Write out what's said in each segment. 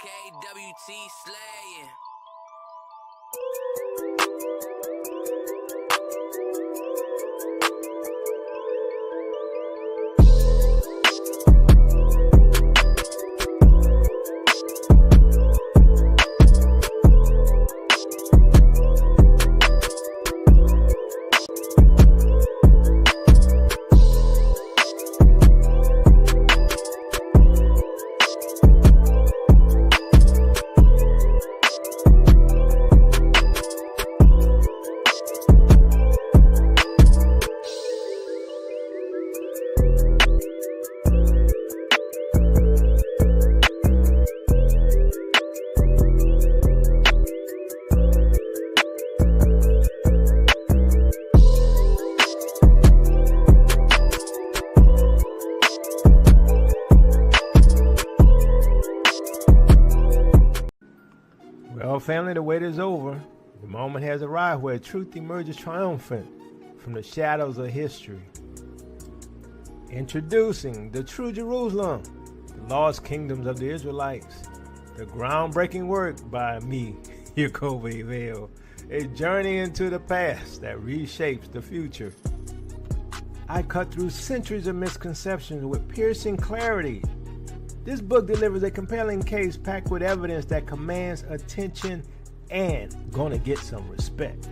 KWT slaying. Well, family, the wait is over. The moment has arrived where truth emerges triumphant from the shadows of history. Introducing the True Jerusalem, the lost kingdoms of the Israelites, the groundbreaking work by me, Jacoby Vale, a journey into the past that reshapes the future. I cut through centuries of misconceptions with piercing clarity. This book delivers a compelling case packed with evidence that commands attention and gonna get some respect.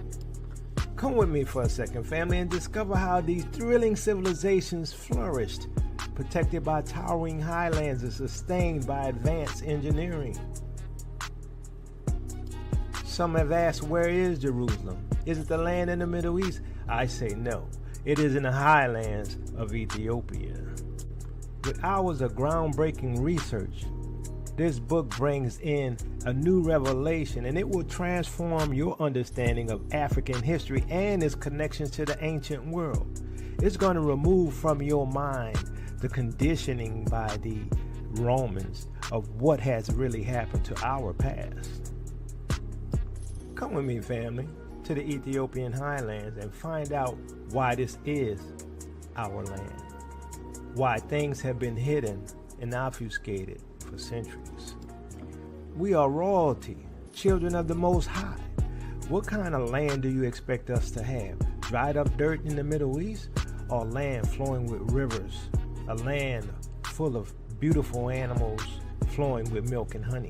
Come with me for a second, family, and discover how these thrilling civilizations flourished, protected by towering highlands and sustained by advanced engineering. Some have asked, where is Jerusalem? Is it the land in the Middle East? I say no. It is in the highlands of Ethiopia. With hours of groundbreaking research, this book brings in a new revelation, and it will transform your understanding of African history and its connections to the ancient world. It's going to remove from your mind the conditioning by the Romans of what has really happened to our past. Come with me, family, to the Ethiopian highlands and find out why this is our land. Why things have been hidden and obfuscated for centuries. We are royalty, children of the Most High. What kind of land do you expect us to have? Dried up dirt in the Middle East, or land flowing with rivers? A land full of beautiful animals flowing with milk and honey.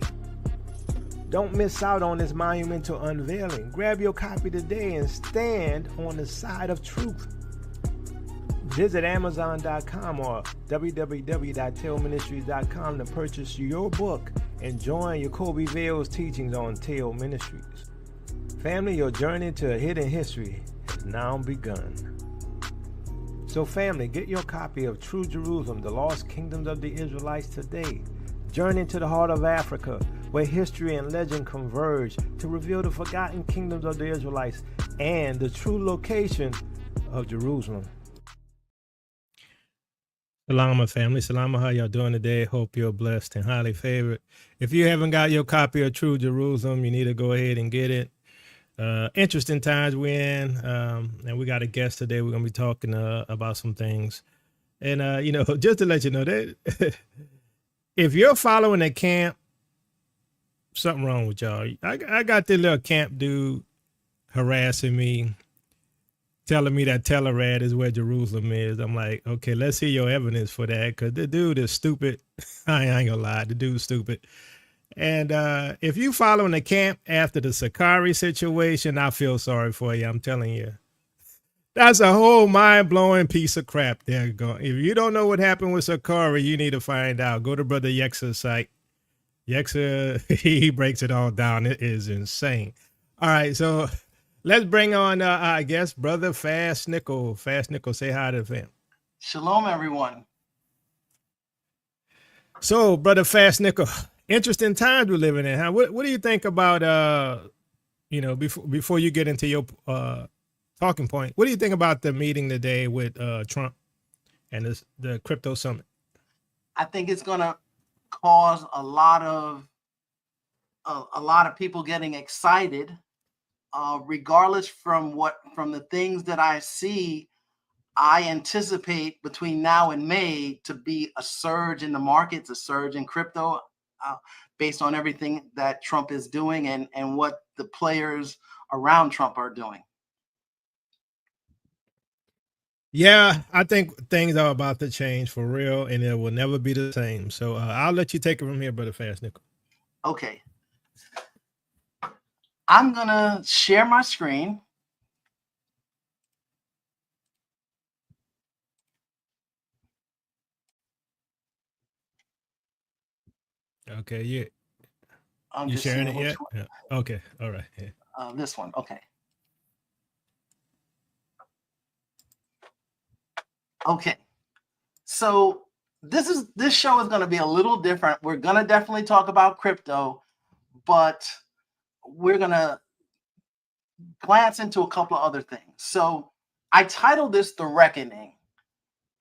Don't miss out on this monumental unveiling. Grab your copy today and stand on the side of truth. Visit Amazon.com or www.tailministries.com to purchase your book and join Jacoby Vale's teachings on Tail Ministries. Family, your journey to a hidden history has now begun. So family, get your copy of True Jerusalem, the Lost Kingdoms of the Israelites today. Journey to the heart of Africa, where history and legend converge to reveal the forgotten kingdoms of the Israelites and the true location of Jerusalem. Salama family, Salama, how y'all doing today? Hope you're blessed and highly favored. If you haven't got your copy of True Jerusalem, you need to go ahead and get it. Interesting times we're in, and we got a guest today. We're going to be talking about some things. And, just to let you know that if you're following a camp, something wrong with y'all. I got this little camp dude harassing me, telling me that Telerad is where Jerusalem is. I'm like, okay, let's see your evidence for that, because the dude is stupid. I ain't gonna lie, the dude's stupid. And if you following the camp after the Sakari situation, I feel sorry for you. I'm telling you. That's a whole mind-blowing piece of crap there. If you don't know what happened with Sakari, you need to find out. Go to Brother Yexa's site. Yexa, he breaks it all down. It is insane. All right, so let's bring on, I guess, Brother Fast Nickel. Fast Nickel, say hi to the fam. Shalom, everyone. So, Brother Fast Nickel, interesting times we're living in. Huh? What do you think about, before you get into your talking point, what do you think about the meeting today with Trump and the crypto summit? I think it's going to cause a lot of people getting excited. Regardless from the things that I see, I anticipate between now and May to be a surge in the markets, a surge in crypto. based on everything that Trump is doing and what the players around Trump are doing. Yeah, I think things are about to change for real, and it will never be the same. So I'll let you take it from here, Brother Fast Nickel. Okay. I'm going to share my screen. Okay, yeah. I'm You just sharing seeing it which yet? one. Yeah. Okay, all right. Yeah. This one. Okay. Okay. So this show is going to be a little different. We're going to definitely talk about crypto, but we're going to glance into a couple of other things. So I titled this The Reckoning,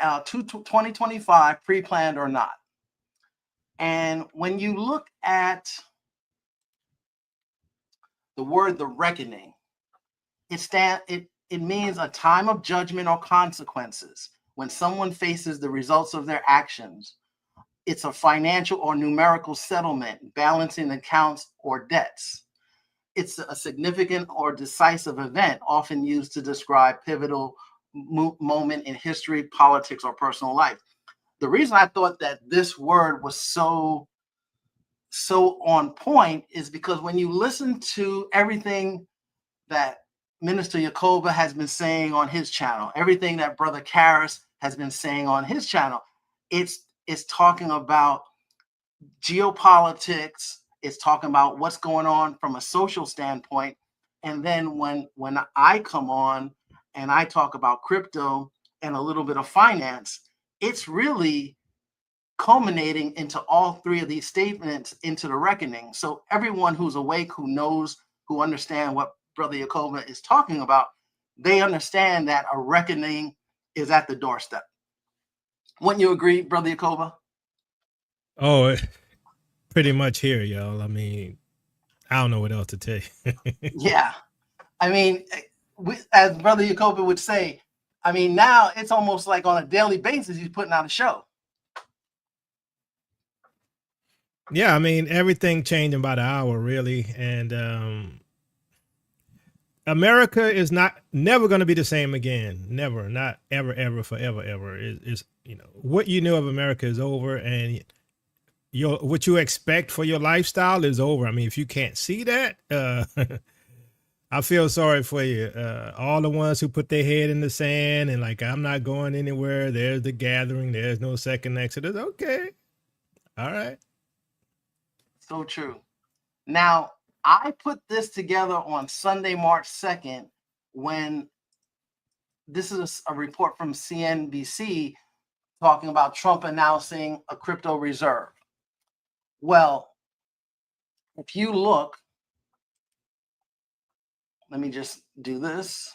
2025, pre-planned or not. And when you look at the word the reckoning, it means a time of judgment or consequences. When someone faces the results of their actions, it's a financial or numerical settlement, balancing accounts or debts. It's a significant or decisive event, often used to describe pivotal moment in history, politics, or personal life. The reason I thought that this word was so on point is because when you listen to everything that Minister Yakoba has been saying on his channel, everything that Brother Karras has been saying on his channel, it's talking about geopolitics, it's talking about what's going on from a social standpoint. And then when I come on and I talk about crypto and a little bit of finance, it's really culminating into all three of these statements into the reckoning. So everyone who's awake, who knows, who understand what Brother Yakoba is talking about, they understand that a reckoning is at the doorstep. Wouldn't you agree, Brother Yakoba? Oh, pretty much here, y'all. I mean, I don't know what else to tell you. Yeah. I mean, as Brother Yakoba would say, I mean, now it's almost like on a daily basis he's putting out a show. Yeah, I mean, everything changing by the hour, really. And America is never going to be the same again. Never, not ever, ever, forever, ever. It's what you know of America is over, and what you expect for your lifestyle is over. I mean, if you can't see that, I feel sorry for you. All the ones who put their head in the sand and like, I'm not going anywhere. There's the gathering. There's no second exodus. Okay. All right. So true. Now, I put this together on Sunday, March 2nd, when this is a report from CNBC talking about Trump announcing a crypto reserve. Well, if you look, let me just do this.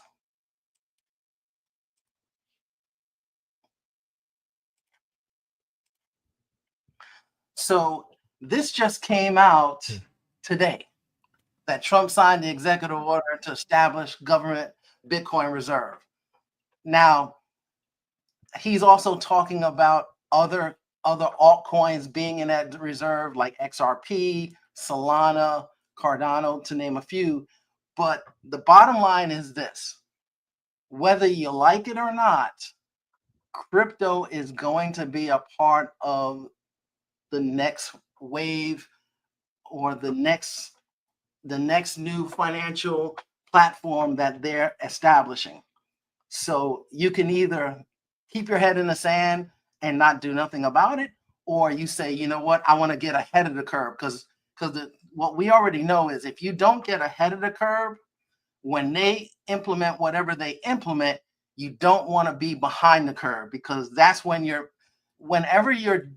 So this just came out today, that Trump signed the executive order to establish government Bitcoin reserve. Now, he's also talking about other altcoins being in that reserve, like XRP, Solana, Cardano, to name a few. But the bottom line is this: whether you like it or not, crypto is going to be a part of the next wave, or the next new financial platform that they're establishing. So you can either keep your head in the sand and not do nothing about it, or you say, you know what, I want to get ahead of the curve, because what we already know is if you don't get ahead of the curve, when they implement whatever they implement, you don't want to be behind the curve, because that's when whenever you're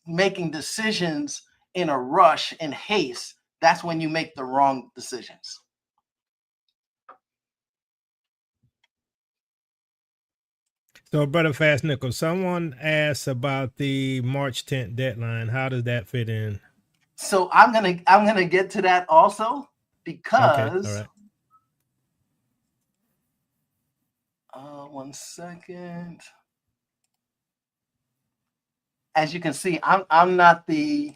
making decisions in a rush, in haste, that's when you make the wrong decisions. So, Brother Fast Nickel, someone asked about the March 10th deadline. How does that fit in? So I'm gonna get to that also, because okay, all right. 1 second. As you can see, I'm not the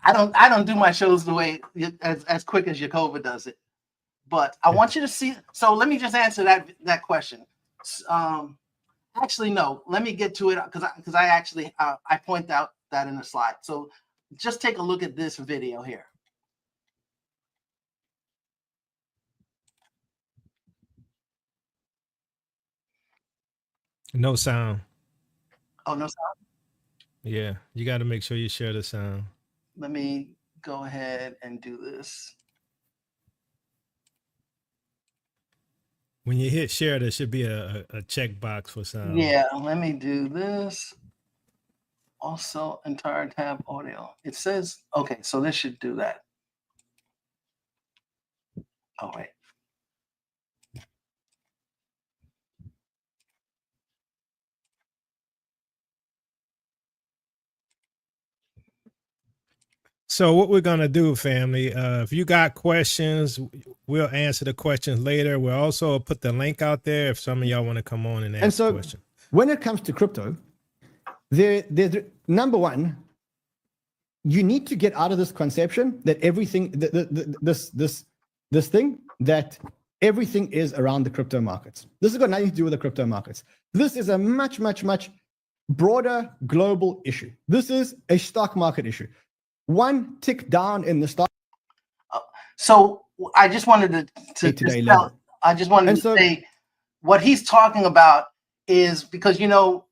I don't do my shows the way as quick as Yakova does it. But I want you to see. So let me just answer that question. Actually, no. Let me get to it because I actually I point out that in the slide. So just take a look at this video here. No sound. Oh, no sound. Yeah, you got to make sure you share the sound. Let me go ahead and do this. When you hit share, there should be a checkbox for sound. Yeah, let me do this. Also, entire tab audio. It says, okay, so this should do that. Oh, wait. So what we're gonna do, family, if you got questions, we'll answer the questions later. We'll also put the link out there if some of y'all want to come on and ask a question. When it comes to crypto, there's number one, you need to get out of this conception that everything, this thing that everything is around the crypto markets. This has got nothing to do with the crypto markets. This is a much, much, much broader global issue. This is a stock market issue. One tick down in the stock. So I just wanted to I just wanted to say what he's talking about is because, you know,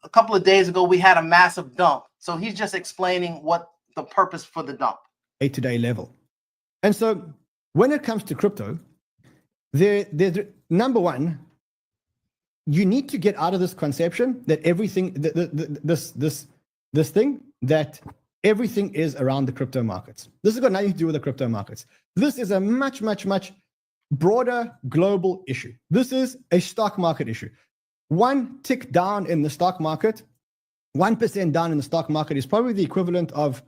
a couple of days ago we had a massive dump. So he's just explaining what the purpose for the dump. Day-to-day level. And so when it comes to crypto, there's number one, you need to get out of this conception that everything, this thing that everything is around the crypto markets. This has got nothing to do with the crypto markets. This is a much, much, much broader global issue. This is a stock market issue. One tick down in the stock market, 1% down in the stock market is probably the equivalent of,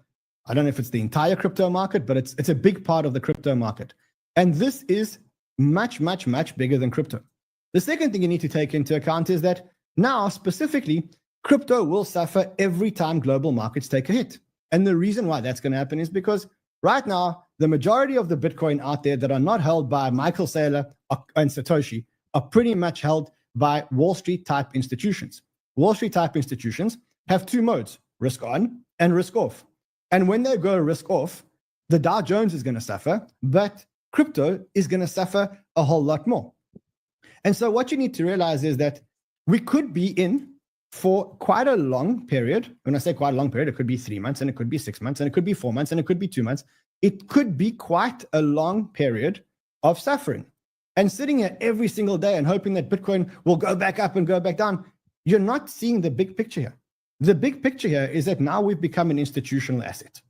I don't know if it's the entire crypto market, but it's a big part of the crypto market. And this is much, much, much bigger than crypto. The second thing you need to take into account is that now specifically, crypto will suffer every time global markets take a hit. And the reason why that's going to happen is because right now, the majority of the Bitcoin out there that are not held by Michael Saylor and Satoshi are pretty much held by Wall Street type institutions. Wall Street type institutions have two modes, risk on and risk off. And when they go risk off, the Dow Jones is going to suffer, but crypto is going to suffer a whole lot more. And so what you need to realize is that we could be in for quite a long period. When I say quite a long period, it could be 3 months and it could be 6 months and it could be 4 months and it could be 2 months. It could be quite a long period of suffering. And sitting here every single day and hoping that Bitcoin will go back up and go back down, you're not seeing the big picture here. The big picture here is that now we've become an institutional asset.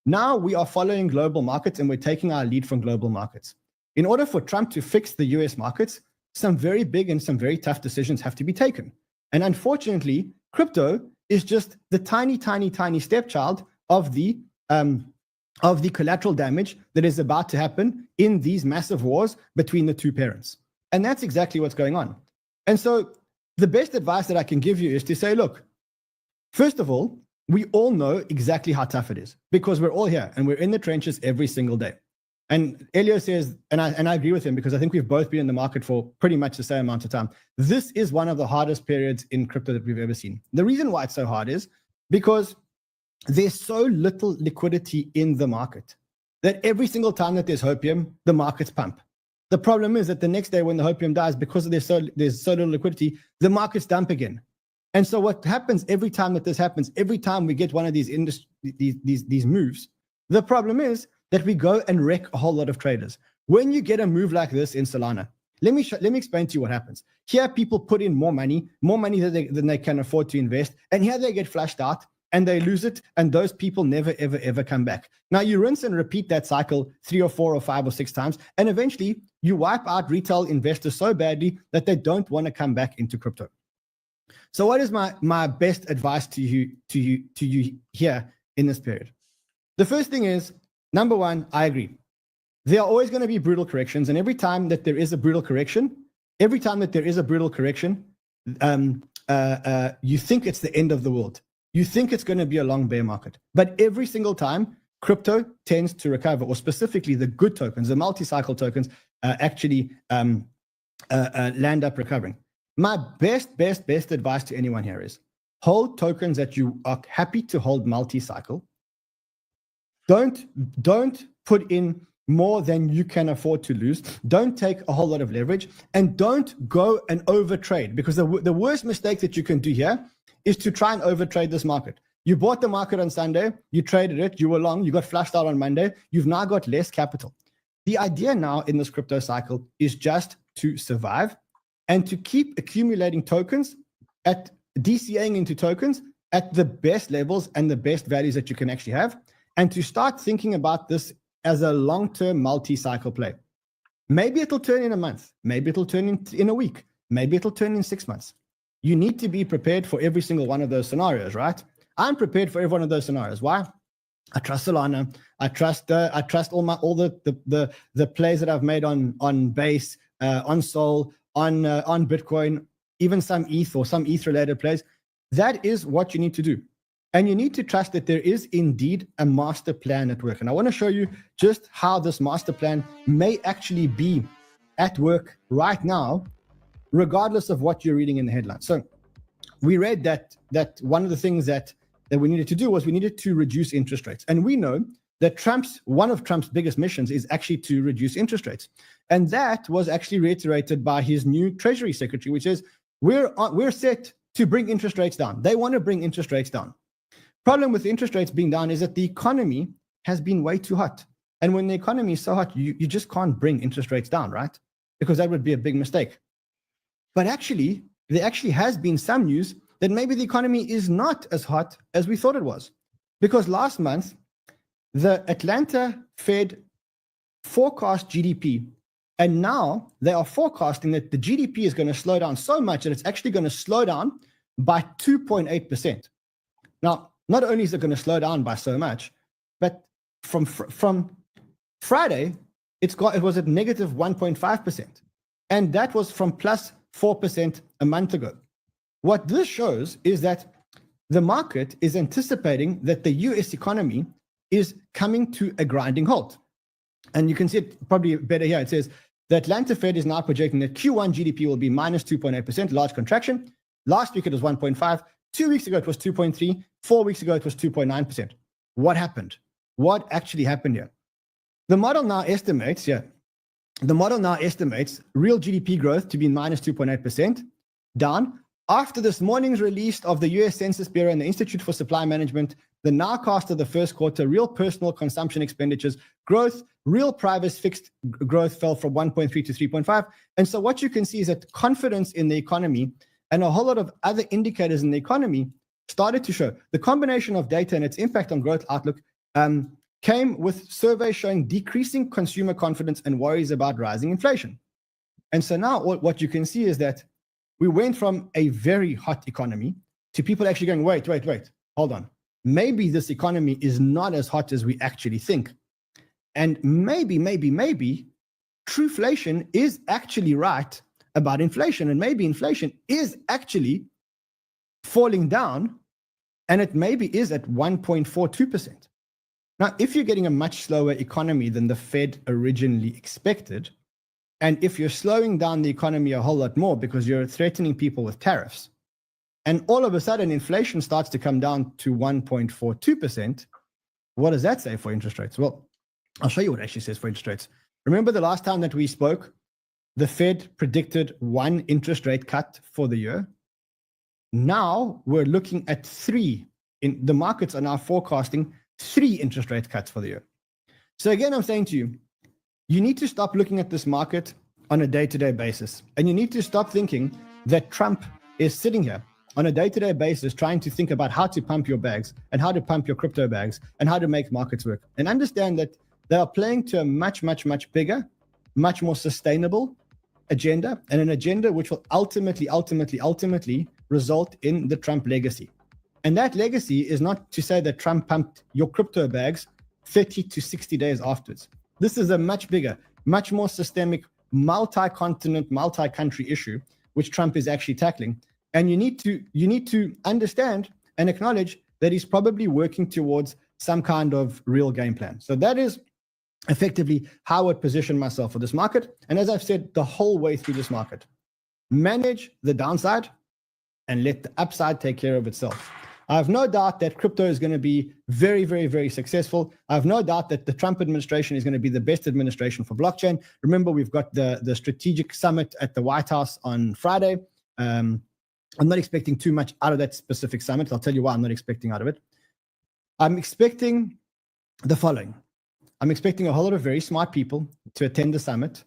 Now we are following global markets and we're taking our lead from global markets. In order for Trump to fix the US markets, some very big and some very tough decisions have to be taken. And unfortunately, crypto is just the tiny, tiny, tiny stepchild of the collateral damage that is about to happen in these massive wars between the two parents. And that's exactly what's going on. And so the best advice that I can give you is to say, look, first of all, we all know exactly how tough it is because we're all here and we're in the trenches every single day. And Elio says, and I agree with him because I think we've both been in the market for pretty much the same amount of time. This is one of the hardest periods in crypto that we've ever seen. The reason why it's so hard is because there's so little liquidity in the market that every single time that there's hopium, the markets pump. The problem is that the next day when the hopium dies, because there's so little liquidity, the markets dump again. And so what happens every time that this happens, every time we get one of these moves, the problem is that we go and wreck a whole lot of traders. When you get a move like this in Solana, let me explain to you what happens. Here, people put in more money than they can afford to invest, and here they get flushed out and they lose it, and those people never, ever, ever come back. Now, you rinse and repeat that cycle 3 or 4 or 5 or 6 times, and eventually you wipe out retail investors so badly that they don't want to come back into crypto. So what is my best advice to you here in this period? The first thing is, number one, I agree. There are always going to be brutal corrections. And every time that there is a brutal correction, you think it's the end of the world. You think it's going to be a long bear market. But every single time, crypto tends to recover, or specifically the good tokens, the multi-cycle tokens, actually land up recovering. My best advice to anyone here is hold tokens that you are happy to hold multi-cycle. Don't put in more than you can afford to lose. Don't take a whole lot of leverage, and don't go and overtrade, because the worst mistake that you can do here is to try and overtrade this market. You bought the market on Sunday, you traded it, you were long, you got flushed out on Monday, you've now got less capital. The idea now in this crypto cycle is just to survive and to keep accumulating tokens, at DCAing into tokens at the best levels and the best values that you can actually have, and to start thinking about this as a long-term multi-cycle play. Maybe it'll turn in a month, maybe it'll turn in a week, maybe it'll turn in 6 months. You need to be prepared for every single one of those scenarios, right? I'm prepared for every one of those scenarios. Why? I trust Solana. I trust all the plays that I've made on Base, on Sol, on Bitcoin, even some ETH or some ETH related plays. That is what you need to do. And you need to trust that there is indeed a master plan at work. And I want to show you just how this master plan may actually be at work right now, regardless of what you're reading in the headlines. So we read that one of the things that we needed to do was we needed to reduce interest rates. And we know that one of Trump's biggest missions is actually to reduce interest rates. And that was actually reiterated by his new Treasury Secretary, which is we're set to bring interest rates down. They want to bring interest rates down. Problem with interest rates being down is that the economy has been way too hot. And when the economy is so hot, you just can't bring interest rates down, right? Because that would be a big mistake. But actually, there actually has been some news that maybe the economy is not as hot as we thought it was. Because last month, the Atlanta Fed forecast GDP, and now they are forecasting that the GDP is going to slow down so much that it's actually going to slow down by 2.8%. Now, not only is it going to slow down by so much, but from Friday, it was at negative 1.5%. And that was from plus 4% a month ago. What this shows is that the market is anticipating that the US economy is coming to a grinding halt. And you can see it probably better here. It says the Atlanta Fed is now projecting that Q1 GDP will be minus 2.8%, large contraction. Last week it was 1.5. 2 weeks ago it was 2.3. 4 weeks ago it was 2.9%. What happened? What actually happened here? The model now estimates real GDP growth to be minus 2.8%, down. After this morning's release of the US Census Bureau and the Institute for Supply Management, the nowcast of the first quarter, real personal consumption expenditures growth, real private fixed growth fell from 1.3 to 3.5. And so what you can see is that confidence in the economy and a whole lot of other indicators in the economy started to show. The combination of data and its impact on growth outlook came with surveys showing decreasing consumer confidence and worries about rising inflation. And so now what you can see is that we went from a very hot economy to people actually going, wait, hold on. Maybe this economy is not as hot as we actually think. And maybe trueflation is actually right about inflation. And maybe inflation is actually falling down, and it maybe is at 1.42%. Now, if you're getting a much slower economy than the Fed originally expected, and if you're slowing down the economy a whole lot more because you're threatening people with tariffs, and all of a sudden inflation starts to come down to 1.42%, what does that say for interest rates? Well, I'll show you what it actually says for interest rates. Remember the last time that we spoke, the Fed predicted 1 interest rate cut for the year. Now we're looking at 3. The markets are now forecasting 3 interest rate cuts for the year. So again, I'm saying to you, you need to stop looking at this market on a day-to-day basis. And you need to stop thinking that Trump is sitting here on a day-to-day basis trying to think about how to pump your bags and how to pump your crypto bags and how to make markets work. And understand that they are playing to a much, much, much bigger, much more sustainable agenda, and an agenda which will ultimately result in the Trump legacy. And that legacy is not to say that Trump pumped your crypto bags 30 to 60 days afterwards. This is a much bigger, much more systemic, multi-continent, multi-country issue, which Trump is actually tackling. And you need to understand and acknowledge that he's probably working towards some kind of real game plan. So that is effectively how I would position myself for this market. And as I've said the whole way through this market, manage the downside and let the upside take care of itself. I have no doubt that crypto is going to be very, very, very successful. I have no doubt that the Trump administration is going to be the best administration for blockchain. Remember, we've got the strategic summit at the White House on Friday. I'm not expecting too much out of that specific summit. I'll tell you why I'm not expecting out of it. I'm expecting the following. I'm expecting a whole lot of very smart people to attend the summit.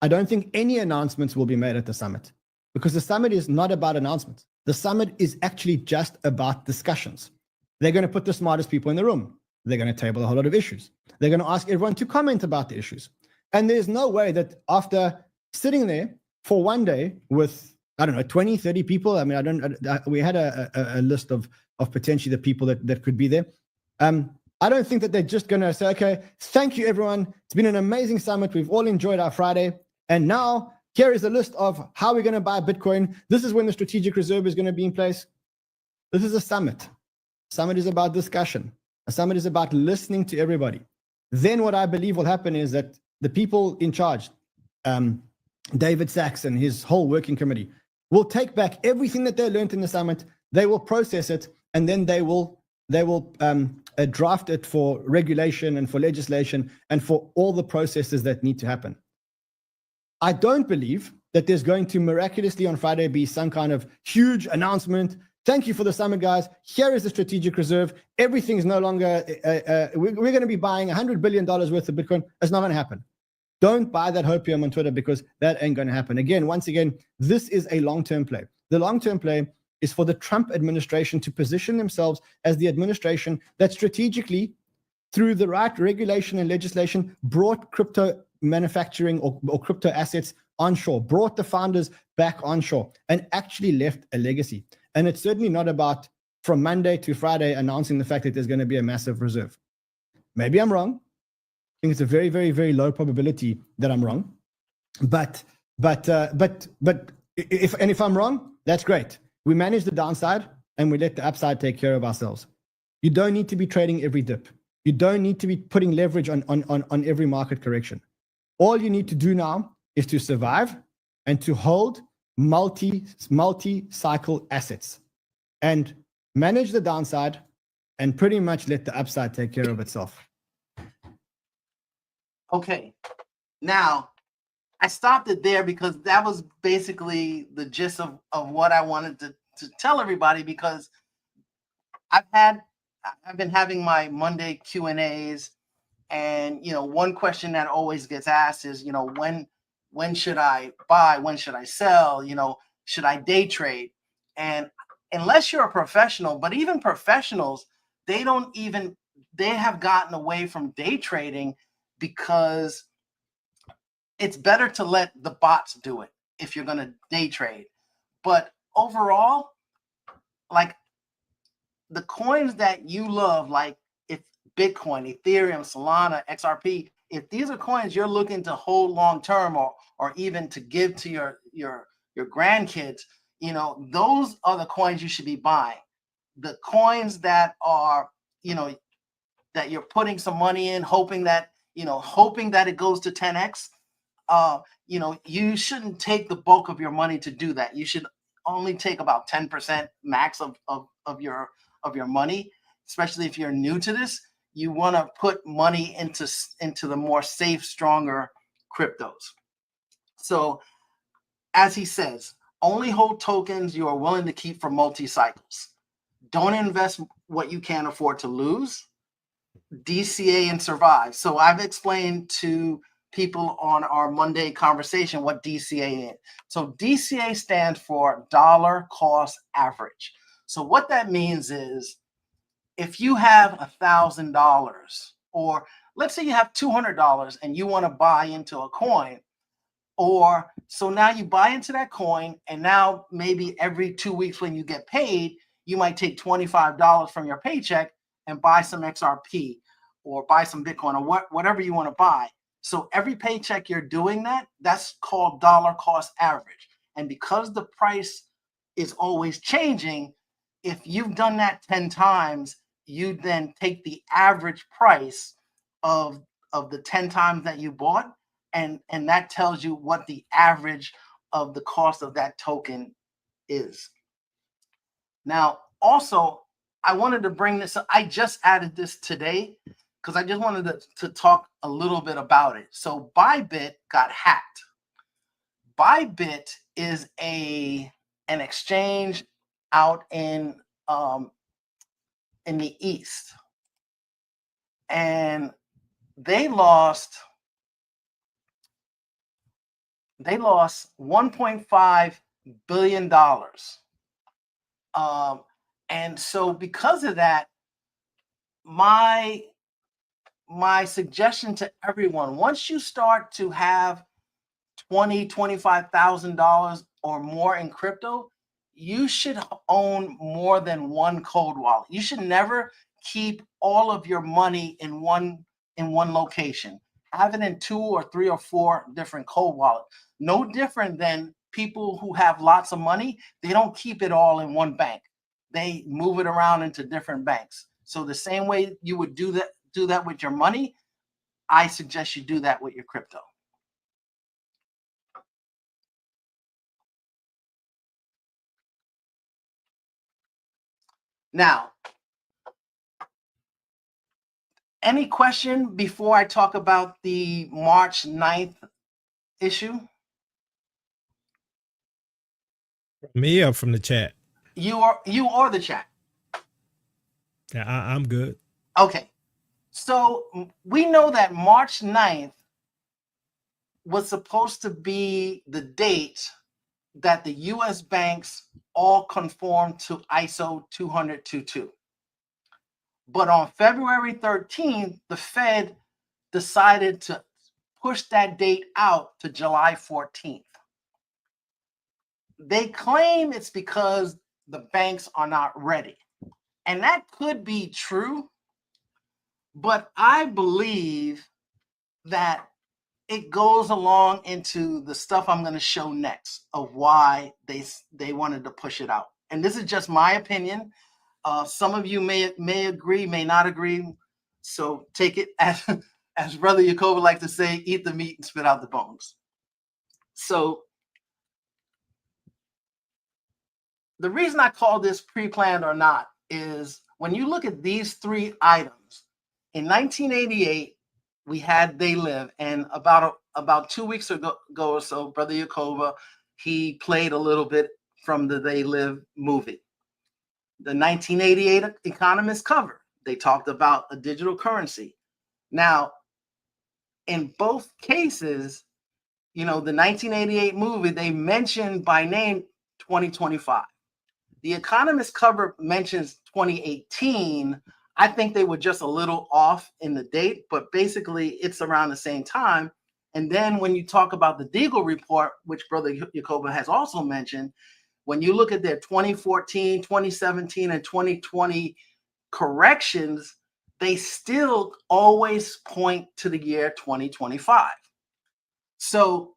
I don't think any announcements will be made at the summit because the summit is not about announcements. The summit is actually just about discussions. They're going to put the smartest people in the room. They're going to table a whole lot of issues. They're going to ask everyone to comment about the issues. And there's no way that after sitting there for one day with, I don't know, 20, 30 people. I mean, we had a list of potentially the people that could be there. I don't think that they're just going to say, okay, thank you, everyone. It's been an amazing summit. We've all enjoyed our Friday. And now here is a list of how we're going to buy Bitcoin. This is when the strategic reserve is going to be in place. This is a summit. Summit is about discussion. A summit is about listening to everybody. Then what I believe will happen is that the people in charge, David Sachs and his whole working committee, will take back everything that they learned in the summit. They will process it, and then they will draft it for regulation and for legislation and for all the processes that need to happen. I don't believe that there's going to miraculously on Friday be some kind of huge announcement. Thank you for the summit, guys. Here is the strategic reserve. Everything's no longer, we're going to be buying $100 billion worth of Bitcoin. It's not going to happen. Don't buy that hopium on Twitter because that ain't going to happen. Again, once again, this is a long-term play. The long-term play is for the Trump administration to position themselves as the administration that strategically, through the right regulation and legislation, brought crypto manufacturing or crypto assets onshore, brought the founders back onshore, and actually left a legacy. And it's certainly not about from Monday to Friday announcing the fact that there's going to be a massive reserve. Maybe I'm wrong. I think it's a very, very, very low probability that I'm wrong. But if I'm wrong, that's great. We manage the downside and we let the upside take care of ourselves. You don't need to be trading every dip. You don't need to be putting leverage on every market correction. All you need to do now is to survive and to hold multi-cycle assets and manage the downside and pretty much let the upside take care of itself. Okay. Now, I stopped it there because that was basically the gist of what I wanted to tell everybody, because I've been having my Monday Q&As, and one question that always gets asked is, when should I buy? When should I sell? Should I day trade? And unless you're a professional, but even professionals, they have gotten away from day trading because it's better to let the bots do it if you're going to day trade. But overall, like the coins that you love, like if Bitcoin, Ethereum, Solana, XRP, if these are coins you're looking to hold long term or even to give to your grandkids, those are the coins you should be buying. The coins that are, that you're putting some money in, hoping that it goes to 10x. You shouldn't take the bulk of your money to do that. You should only take about 10% max of your money, especially if you're new to this. You want to put money into the more safe, stronger cryptos. So, as he says, only hold tokens you are willing to keep for multi-cycles. Don't invest what you can't afford to lose. DCA and survive. So I've explained to people on our Monday conversation what DCA is. So DCA stands for dollar cost average. So what that means is if you have $1,000, or let's say you have $200 and you want to buy into a coin, so now you buy into that coin, and now maybe every 2 weeks when you get paid, you might take $25 from your paycheck and buy some XRP or buy some Bitcoin or whatever you want to buy. So every paycheck you're doing that's called dollar cost average. And because the price is always changing, if you've done that 10 times, you then take the average price of the 10 times that you bought, and that tells you what the average of the cost of that token is. Now, also, I wanted to bring this up. I just added this today because I just wanted to talk a little bit about it. So Bybit got hacked. Bybit is an exchange out in the East, and they lost 1.5 billion dollars. And so because of that, my suggestion to everyone, once you start to have $25,000 or more in crypto, you should own more than one cold wallet. You should never keep all of your money in one location. Have it in 2 or 3 or 4 different cold wallets. No different than people who have lots of money. They don't keep it all in one bank. They move it around into different banks. So the same way you would do that with your money, I suggest you do that with your crypto. Now, any question before I talk about the March 9th issue? Me or from the chat? You or the chat? Yeah, I'm good. Okay. So we know that March 9th was supposed to be the date that the U.S. banks all conformed to ISO 200-22. But on February 13th, the Fed decided to push that date out to July 14th. They claim it's because the banks are not ready. And that could be true, but I believe that it goes along into the stuff I'm going to show next of why they wanted to push it out. And this is just my opinion. Some of you may agree, may not agree. So take it as Brother Yacoba likes to say, eat the meat and spit out the bones. So the reason I call this pre-planned or not is when you look at these 3 items, in 1988, we had They Live, and about 2 weeks ago or so, Brother Yacoba, he played a little bit from the They Live movie. The 1988 Economist cover, they talked about a digital currency. Now, in both cases, the 1988 movie, they mentioned by name 2025. The Economist cover mentions 2018. I think they were just a little off in the date, but basically it's around the same time. And then when you talk about the Deagle report, which Brother Yacoba has also mentioned, when you look at their 2014, 2017, and 2020 corrections, they still always point to the year 2025. So,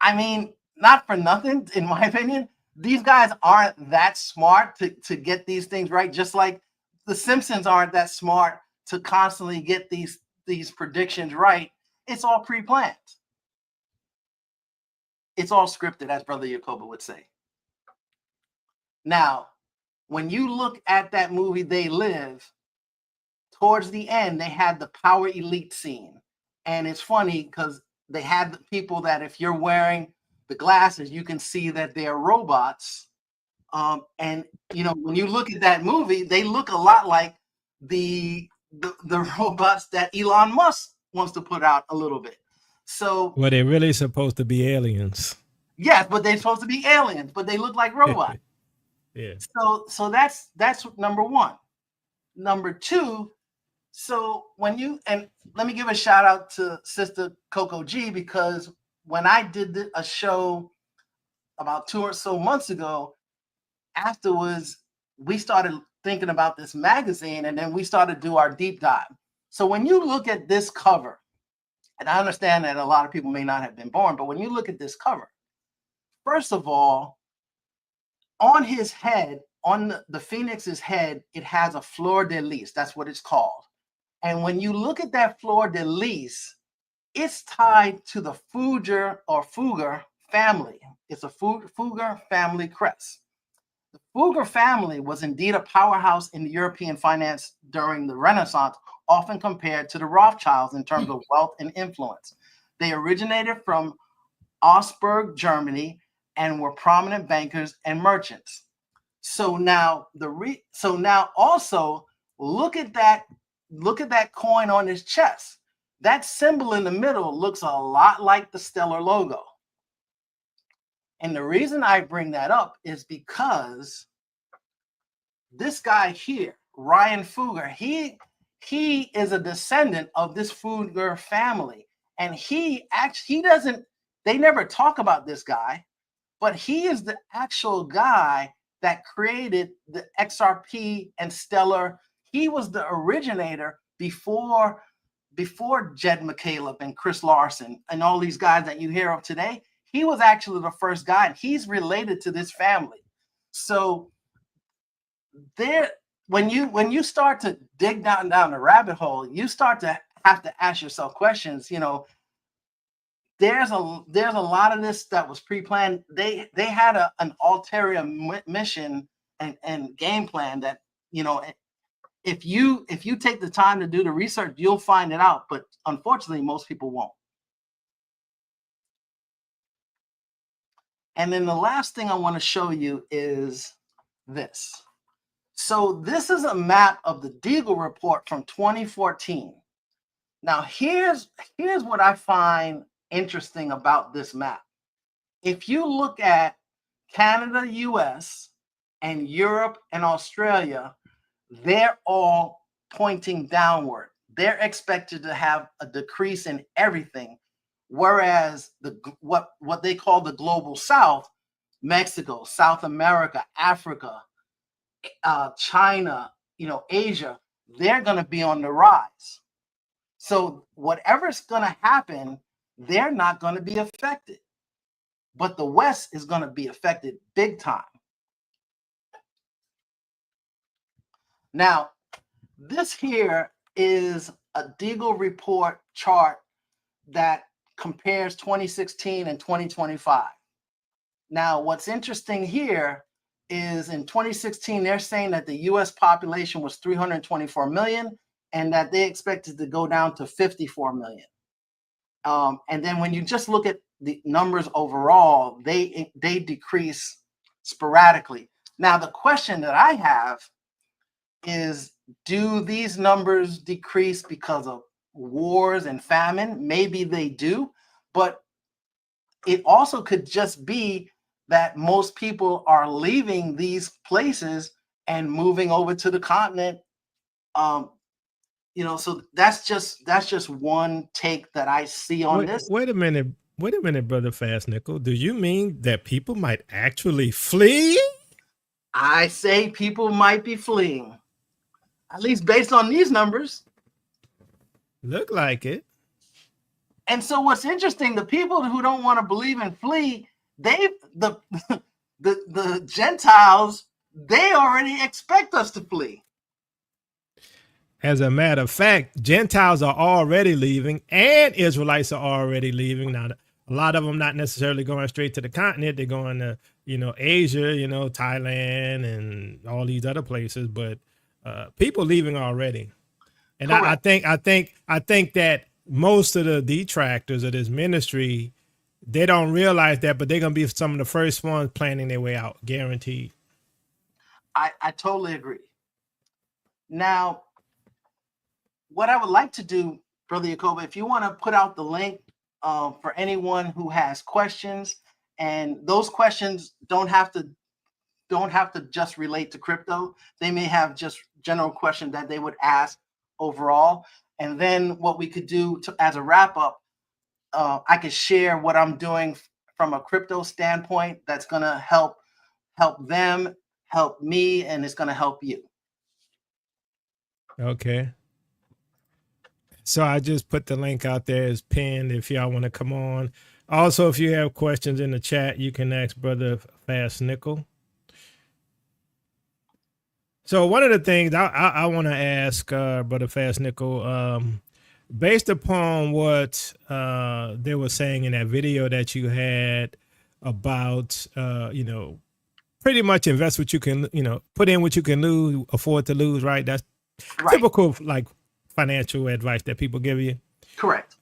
I mean, not for nothing, in my opinion, these guys aren't that smart to get these things right, just like the Simpsons aren't that smart to constantly get these predictions right. It's all pre-planned. It's all scripted, as Brother Yacoba would say. Now, when you look at that movie, They Live, towards the end, they had the Power Elite scene. And it's funny because they had the people that if you're wearing the glasses, you can see that they're robots. And, when you look at that movie, they look a lot like the robots that Elon Musk wants to put out a little bit. So, well, they're really supposed to be aliens. Yes, but they're supposed to be aliens, but they look like robots. Yeah. So that's number 1. Number 2, so and let me give a shout out to Sister Coco G, because when I did a show about 2 or so months ago, afterwards we started thinking about this magazine, and then we started to do our deep dive. So when you look at this cover, and I understand that a lot of people may not have been born, but when you look at this cover, first of all, on his head, on the phoenix's head, it has a fleur de lis. That's what it's called. And when you look at that fleur de lis, it's tied to the Fugger family. It's a Fugger family crest. The Fugger family was indeed a powerhouse in the European finance during the Renaissance, often compared to the Rothschilds in terms of wealth and influence. They originated from Augsburg, Germany, and were prominent bankers and merchants. So now also look at that coin on his chest. That symbol in the middle looks a lot like the Stellar logo. And the reason I bring that up is because this guy here, Ryan Fugger, he is a descendant of this Fugger family. And they never talk about this guy, but he is the actual guy that created the XRP and Stellar. He was the originator before Jed McCaleb and Chris Larsen and all these guys that you hear of today. He was actually the first guy, and he's related to this family. So when you start to dig down the rabbit hole, you start to have to ask yourself questions. There's a lot of this that was pre-planned. They had an ulterior mission and game plan that, if you take the time to do the research, you'll find it out. But unfortunately, most people won't. And then the last thing I want to show you is this. So this is a map of the Deagle report from 2014. Now here's what I find interesting about this map. If you look at Canada, US, and Europe and Australia, they're all pointing downward. They're expected to have a decrease in everything. Whereas what they call the global South, Mexico, South America, Africa, China, Asia, they're going to be on the rise. So whatever's going to happen, they're not going to be affected. But the West is going to be affected big time. Now, this here is a Deagle report chart that compares 2016 and 2025. Now, what's interesting here is in 2016, they're saying that the US population was 324 million and that they expected to go down to 54 million. And then when you just look at the numbers overall, they decrease sporadically. Now, the question that I have is, do these numbers decrease because of wars and famine? Maybe they do, but it also could just be that most people are leaving these places and moving over to the continent. So that's just one take that I see on this. Wait a minute, Brother Fast Nickel. Do you mean that people might actually flee? I say people might be fleeing, at least based on these numbers. Look like it. And so what's interesting, the people who don't want to believe and flee, the Gentiles, they already expect us to flee. As a matter of fact, Gentiles are already leaving and Israelites are already leaving. Now, a lot of them not necessarily going straight to the continent. They're going to, Asia, Thailand and all these other places, but people leaving already. And I think that most of the detractors of this ministry, they don't realize that, but they're going to be some of the first ones planning their way out, guaranteed. I totally agree. Now, what I would like to do, Brother Yacoba, if you want to put out the link for anyone who has questions, and those questions don't have to just relate to crypto. They may have just general questions that they would ask overall. And then what we could do as a wrap up, I could share what I'm doing from a crypto standpoint that's going to help them, help me, and it's going to help you. Okay. So I just put the link out there as pinned if y'all want to come on. Also, if you have questions in the chat, you can ask Brother Fast Nickel. So one of the things I want to ask, Brother Fast Nickel, based upon what they were saying in that video that you had about, pretty much invest what you can, put in what you can lose, afford to lose, right? That's Right. typical like financial advice that people give you, Correct.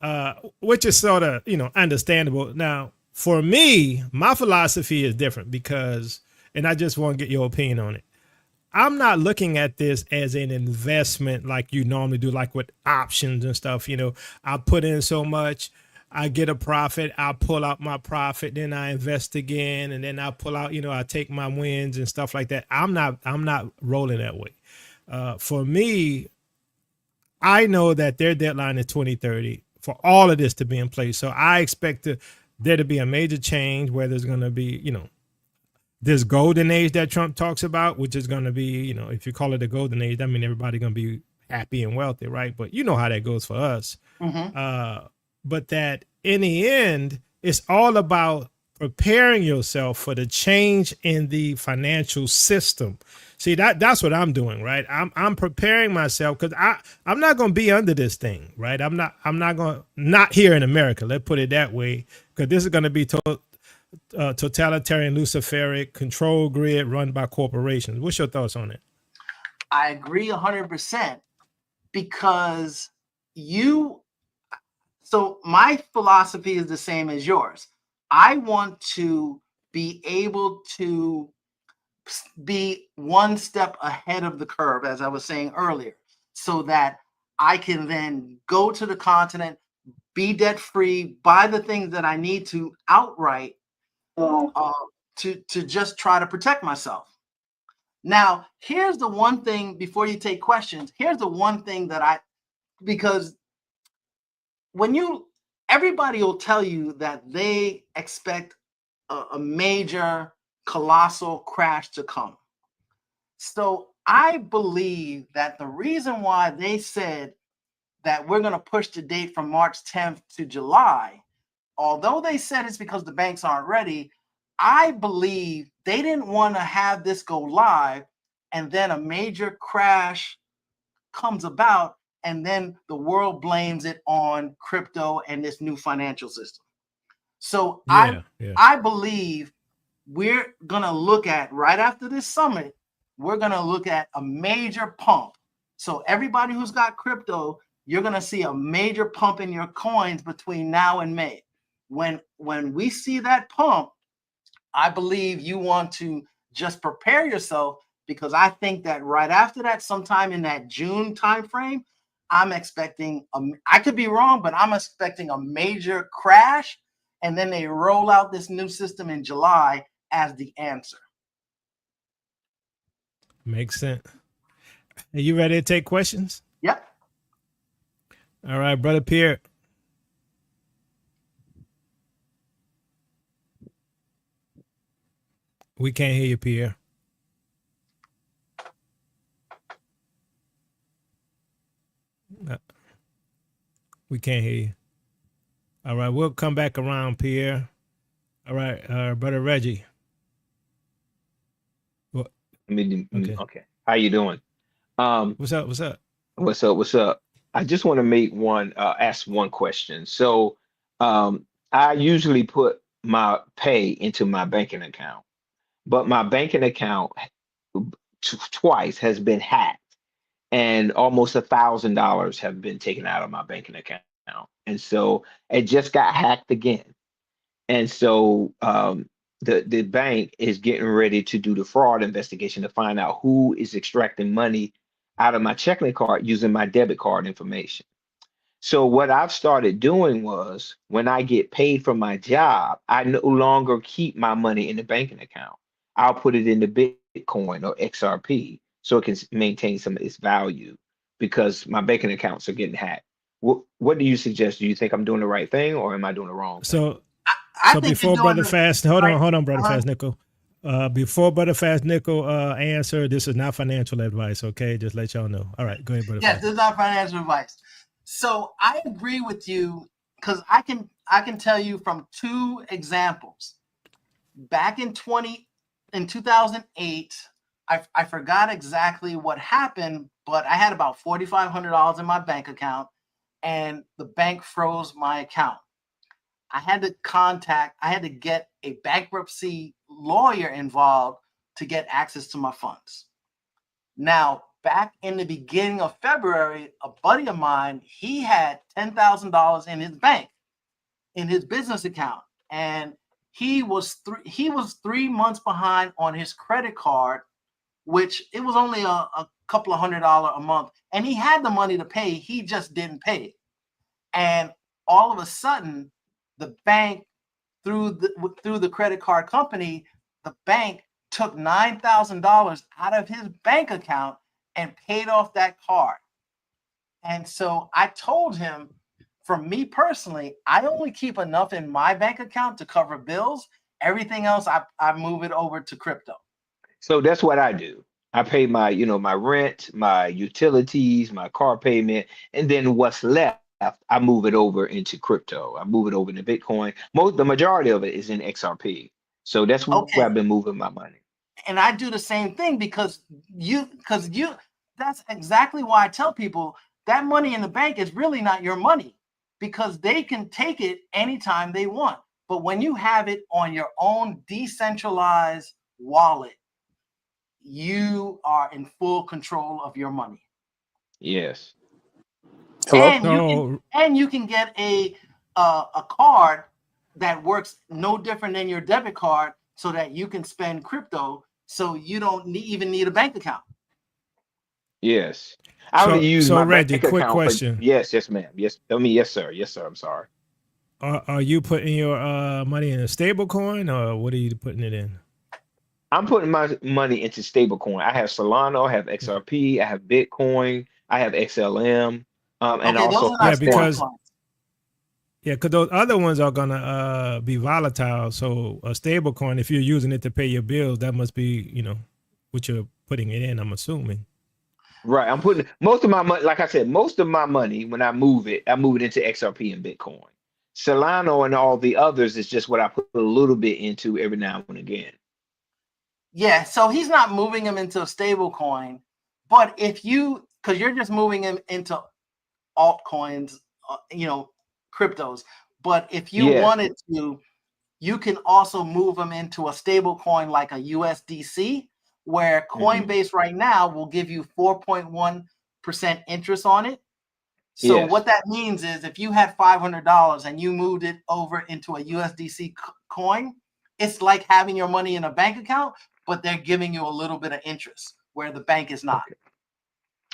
which is sort of, understandable. Now, for me, my philosophy is different because, and I just want to get your opinion on it. I'm not looking at this as an investment like you normally do, like with options and stuff. I put in so much, I get a profit, I pull out my profit, then I invest again, and then I pull out, I take my wins and stuff like that. I'm not rolling that way. For me, I know that their deadline is 2030 for all of this to be in place. So I expect there to be a major change where there's going to be, this golden age that Trump talks about, which is going to be, if you call it a golden age, I mean, everybody's going to be happy and wealthy, right? But you know how that goes for us. But that in the end, it's all about preparing yourself for the change in the financial system. See, that's what I'm doing, right? I'm preparing myself because I'm not going to be under this thing, right? I'm not going to, not here in America. Let's put it that way, because this is going to be totalitarian, luciferic control grid run by corporations. What's your thoughts on it? I agree 100% because so my philosophy is the same as yours. I want to be able to be one step ahead of the curve, as I was saying earlier, so that I can then go to the continent, be debt free, buy the things that I need to outright, to just try to protect myself. Now, here's the one thing before you take questions. Here's the one thing because everybody will tell you that they expect a major colossal crash to come. So I believe that the reason why they said that we're going to push the date from March 10th to July, although they said it's because the banks aren't ready, I believe they didn't want to have this go live and then a major crash comes about and then the world blames it on crypto and this new financial system. So I believe we're going to look at, right after this summit, we're going to look at a major pump. So everybody who's got crypto, you're going to see a major pump in your coins between now and May. When we see that pump, I believe you want to just prepare yourself, because I think that right after that, sometime in that June timeframe, I'm expecting, I could be wrong, but I'm expecting a major crash. And then they roll out this new system in July as the answer. Makes sense. Are you ready to take questions? Yep. All right, Brother Pierre. We can't hear you, Pierre. We can't hear you. All right, we'll come back around, Pierre. All right, Brother Reggie. Okay. How you doing? What's up? What's up? I just want to ask one question. So, I usually put my pay into my banking account, but my banking account twice has been hacked, and almost $1,000 have been taken out of my banking account, and so it just got hacked again. And so the bank is getting ready to do the fraud investigation to find out who is extracting money out of my checking card using my debit card information. So what I've started doing was, when I get paid from my job, I no longer keep my money in the banking account. I'll put it into Bitcoin or XRP so it can maintain some of its value, because my banking accounts are getting hacked. What do you suggest? Do you think I'm doing the right thing, or am I doing the wrong thing? So I think before Brother Fast, hold on, Brother Uh-huh. Fast Nickel. Before Brother Fast Nickel answer, this is not financial advice, okay? Just let y'all know. All right, go ahead, Brother Yes, Fast. this is not financial advice. So I agree with you, because I can tell you from two examples. Back in 2008, I forgot exactly what happened, but I had about $4,500 in my bank account, and the bank froze my account. I had to get a bankruptcy lawyer involved to get access to my funds. Now, back in the beginning of February, a buddy of mine, he had $10,000 in his bank, in his business account, and he was 3 months behind on his credit card, which it was only a couple of $100 a month, and he had the money to pay. He just didn't pay it, and all of a sudden, the bank, through the credit card company, the bank took $9,000 out of his bank account and paid off that card. And so I told him, for me personally, I only keep enough in my bank account to cover bills. Everything else, I move it over to crypto. So that's what I do. I pay my, my rent, my utilities, my car payment, and then what's left, I move it over into crypto. I move it over into Bitcoin. The majority of it is in XRP. So that's where Okay. I've been moving my money. And I do the same thing because that's exactly why I tell people that money in the bank is really not your money, because they can take it anytime they want. But when you have it on your own decentralized wallet, you are in full control of your money. Yes. Hello? And you can get a card that works no different than your debit card, so that you can spend crypto, so you don't even need a bank account. Yes. I would use So my Reggie, bank quick account. question. Yes, ma'am. Yes. I mean, yes, sir. Yes, sir. I'm sorry. Are you putting your money in a stable coin, or what are you putting it in? I'm putting my money into stablecoin. I have Solana, I have XRP, I have Bitcoin, I have XLM, and Okay, also those are not because stable coins. because those other ones are gonna be volatile. So a stable coin, if you're using it to pay your bills, that must be what you're putting it in. I'm assuming. right. I'm putting most of my money, like I said, most of my money when I move it into XRP and Bitcoin. Solana and all the others is just what I put a little bit into every now and again. Yeah, so he's not moving them into a stable coin, but because you're just moving him into altcoins, cryptos. But if you Yes. wanted to, you can also move them into a stable coin like a USDC, where Coinbase right now will give you 4.1% interest on it. So Yes. what that means is, if you had $500 and you moved it over into a USDC coin, it's like having your money in a bank account, but they're giving you a little bit of interest where the bank is not. Okay.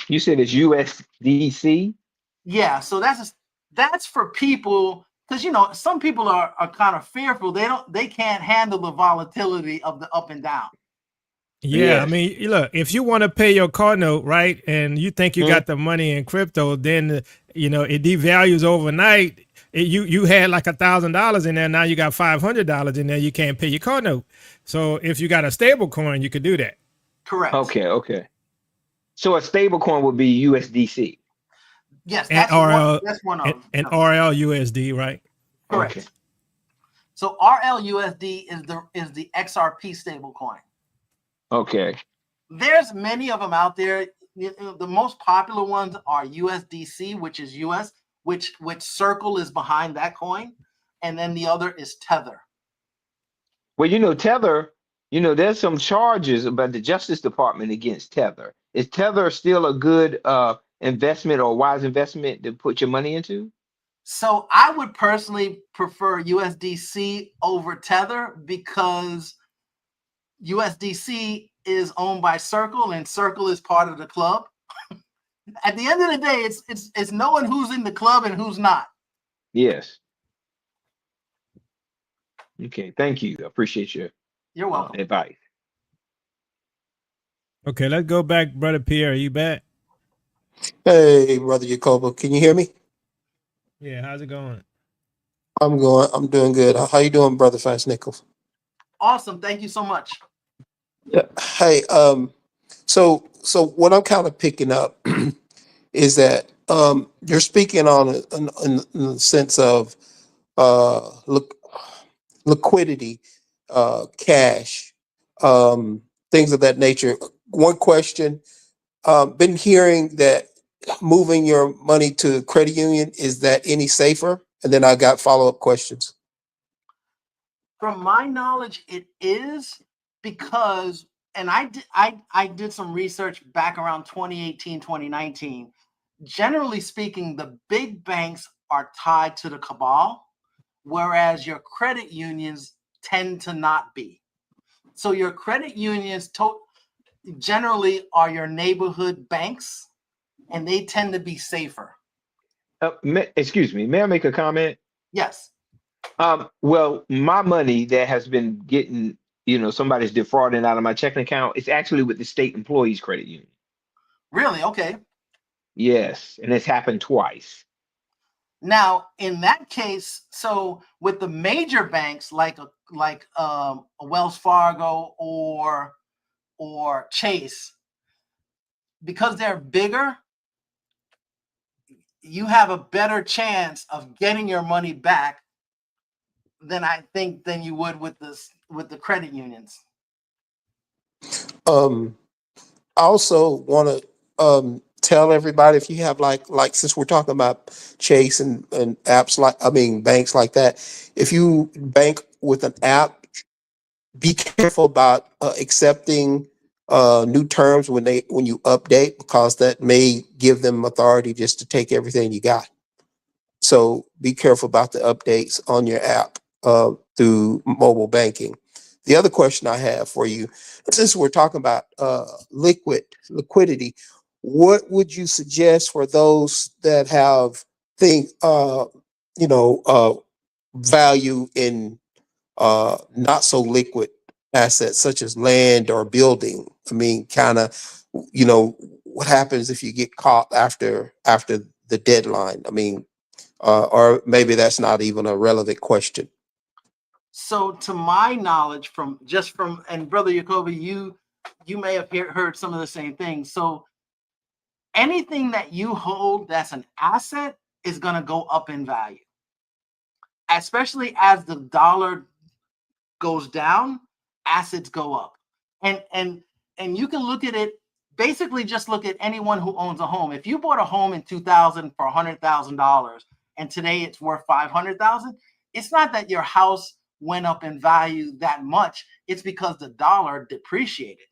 You said it's USDC? Yeah, so that's for people, because some people are kind of fearful. They can't handle the volatility of the up and down. Yeah, Yes. I mean, look, if you want to pay your car note, right, and you think you got the money in crypto, then it devalues overnight. You had like $1,000 in there, now you got $500 in there. You can't pay your car note. So if you got a stable coin, you could do that. Correct. Okay. So a stable coin would be USDC. Yes, And that's RL, one of them. and RLUSD, right? Correct. Okay. So RLUSD is the XRP stable coin. Okay. There's many of them out there. The most popular ones are USDC, which is US, which Circle is behind that coin, and then the other is Tether. Well, Tether, there's some charges about the Justice Department against Tether. Is Tether still a good investment or wise investment to put your money into? So I would personally prefer USDC over Tether, because USDC is owned by Circle, and Circle is part of the club. At the end of the day, it's knowing who's in the club and who's not. Yes. Okay. Thank you. I appreciate your You're welcome. advice. Okay, let's go back, Brother Pierre. Are you back? Hey, Brother Jacobo, can you hear me? Yeah, how's it going? I'm doing good. How you doing, Brother Fast Nichols? Awesome. Thank you so much. Yeah. Hey, so what I'm kind of picking up is that you're speaking on in the sense of liquidity, cash, things of that nature one question. Been hearing that moving your money to credit union, is that any safer? And then I got follow-up questions. From my knowledge, it is because, and I did some research back around 2018, 2019. Generally speaking, the big banks are tied to the cabal, whereas your credit unions tend to not be. So your credit unions generally are your neighborhood banks, and they tend to be safer. Excuse me, may I make a comment? Yes. Well, my money that has been getting, somebody's defrauding out of my checking account, it's actually with the state employees credit union. Really? Okay. Yes, and it's happened twice. Now, in that case, so with the major banks like a Wells Fargo or Chase, because they're bigger, you have a better chance of getting your money back than you would with the credit unions. I also want to tell everybody, if you have like since we're talking about Chase and apps banks like that, if you bank with an app, be careful about accepting new terms when you update, because that may give them authority just to take everything you got. So be careful about the updates on your app through mobile banking. The other question I have for you, since we're talking about liquidity, what would you suggest for those that have value in not so liquid assets such as land or building? I mean, kind of, what happens if you get caught after the deadline? I mean, or maybe that's not even a relevant question. So, to my knowledge, and Brother Jacoby, you may have heard some of the same things. So, anything that you hold that's an asset is going to go up in value, especially as the dollar goes down, assets go up. And you can look at it, basically just look at anyone who owns a home. If you bought a home in 2000 for $100,000 and today it's worth $500,000, it's not that your house went up in value that much. It's because the dollar depreciated.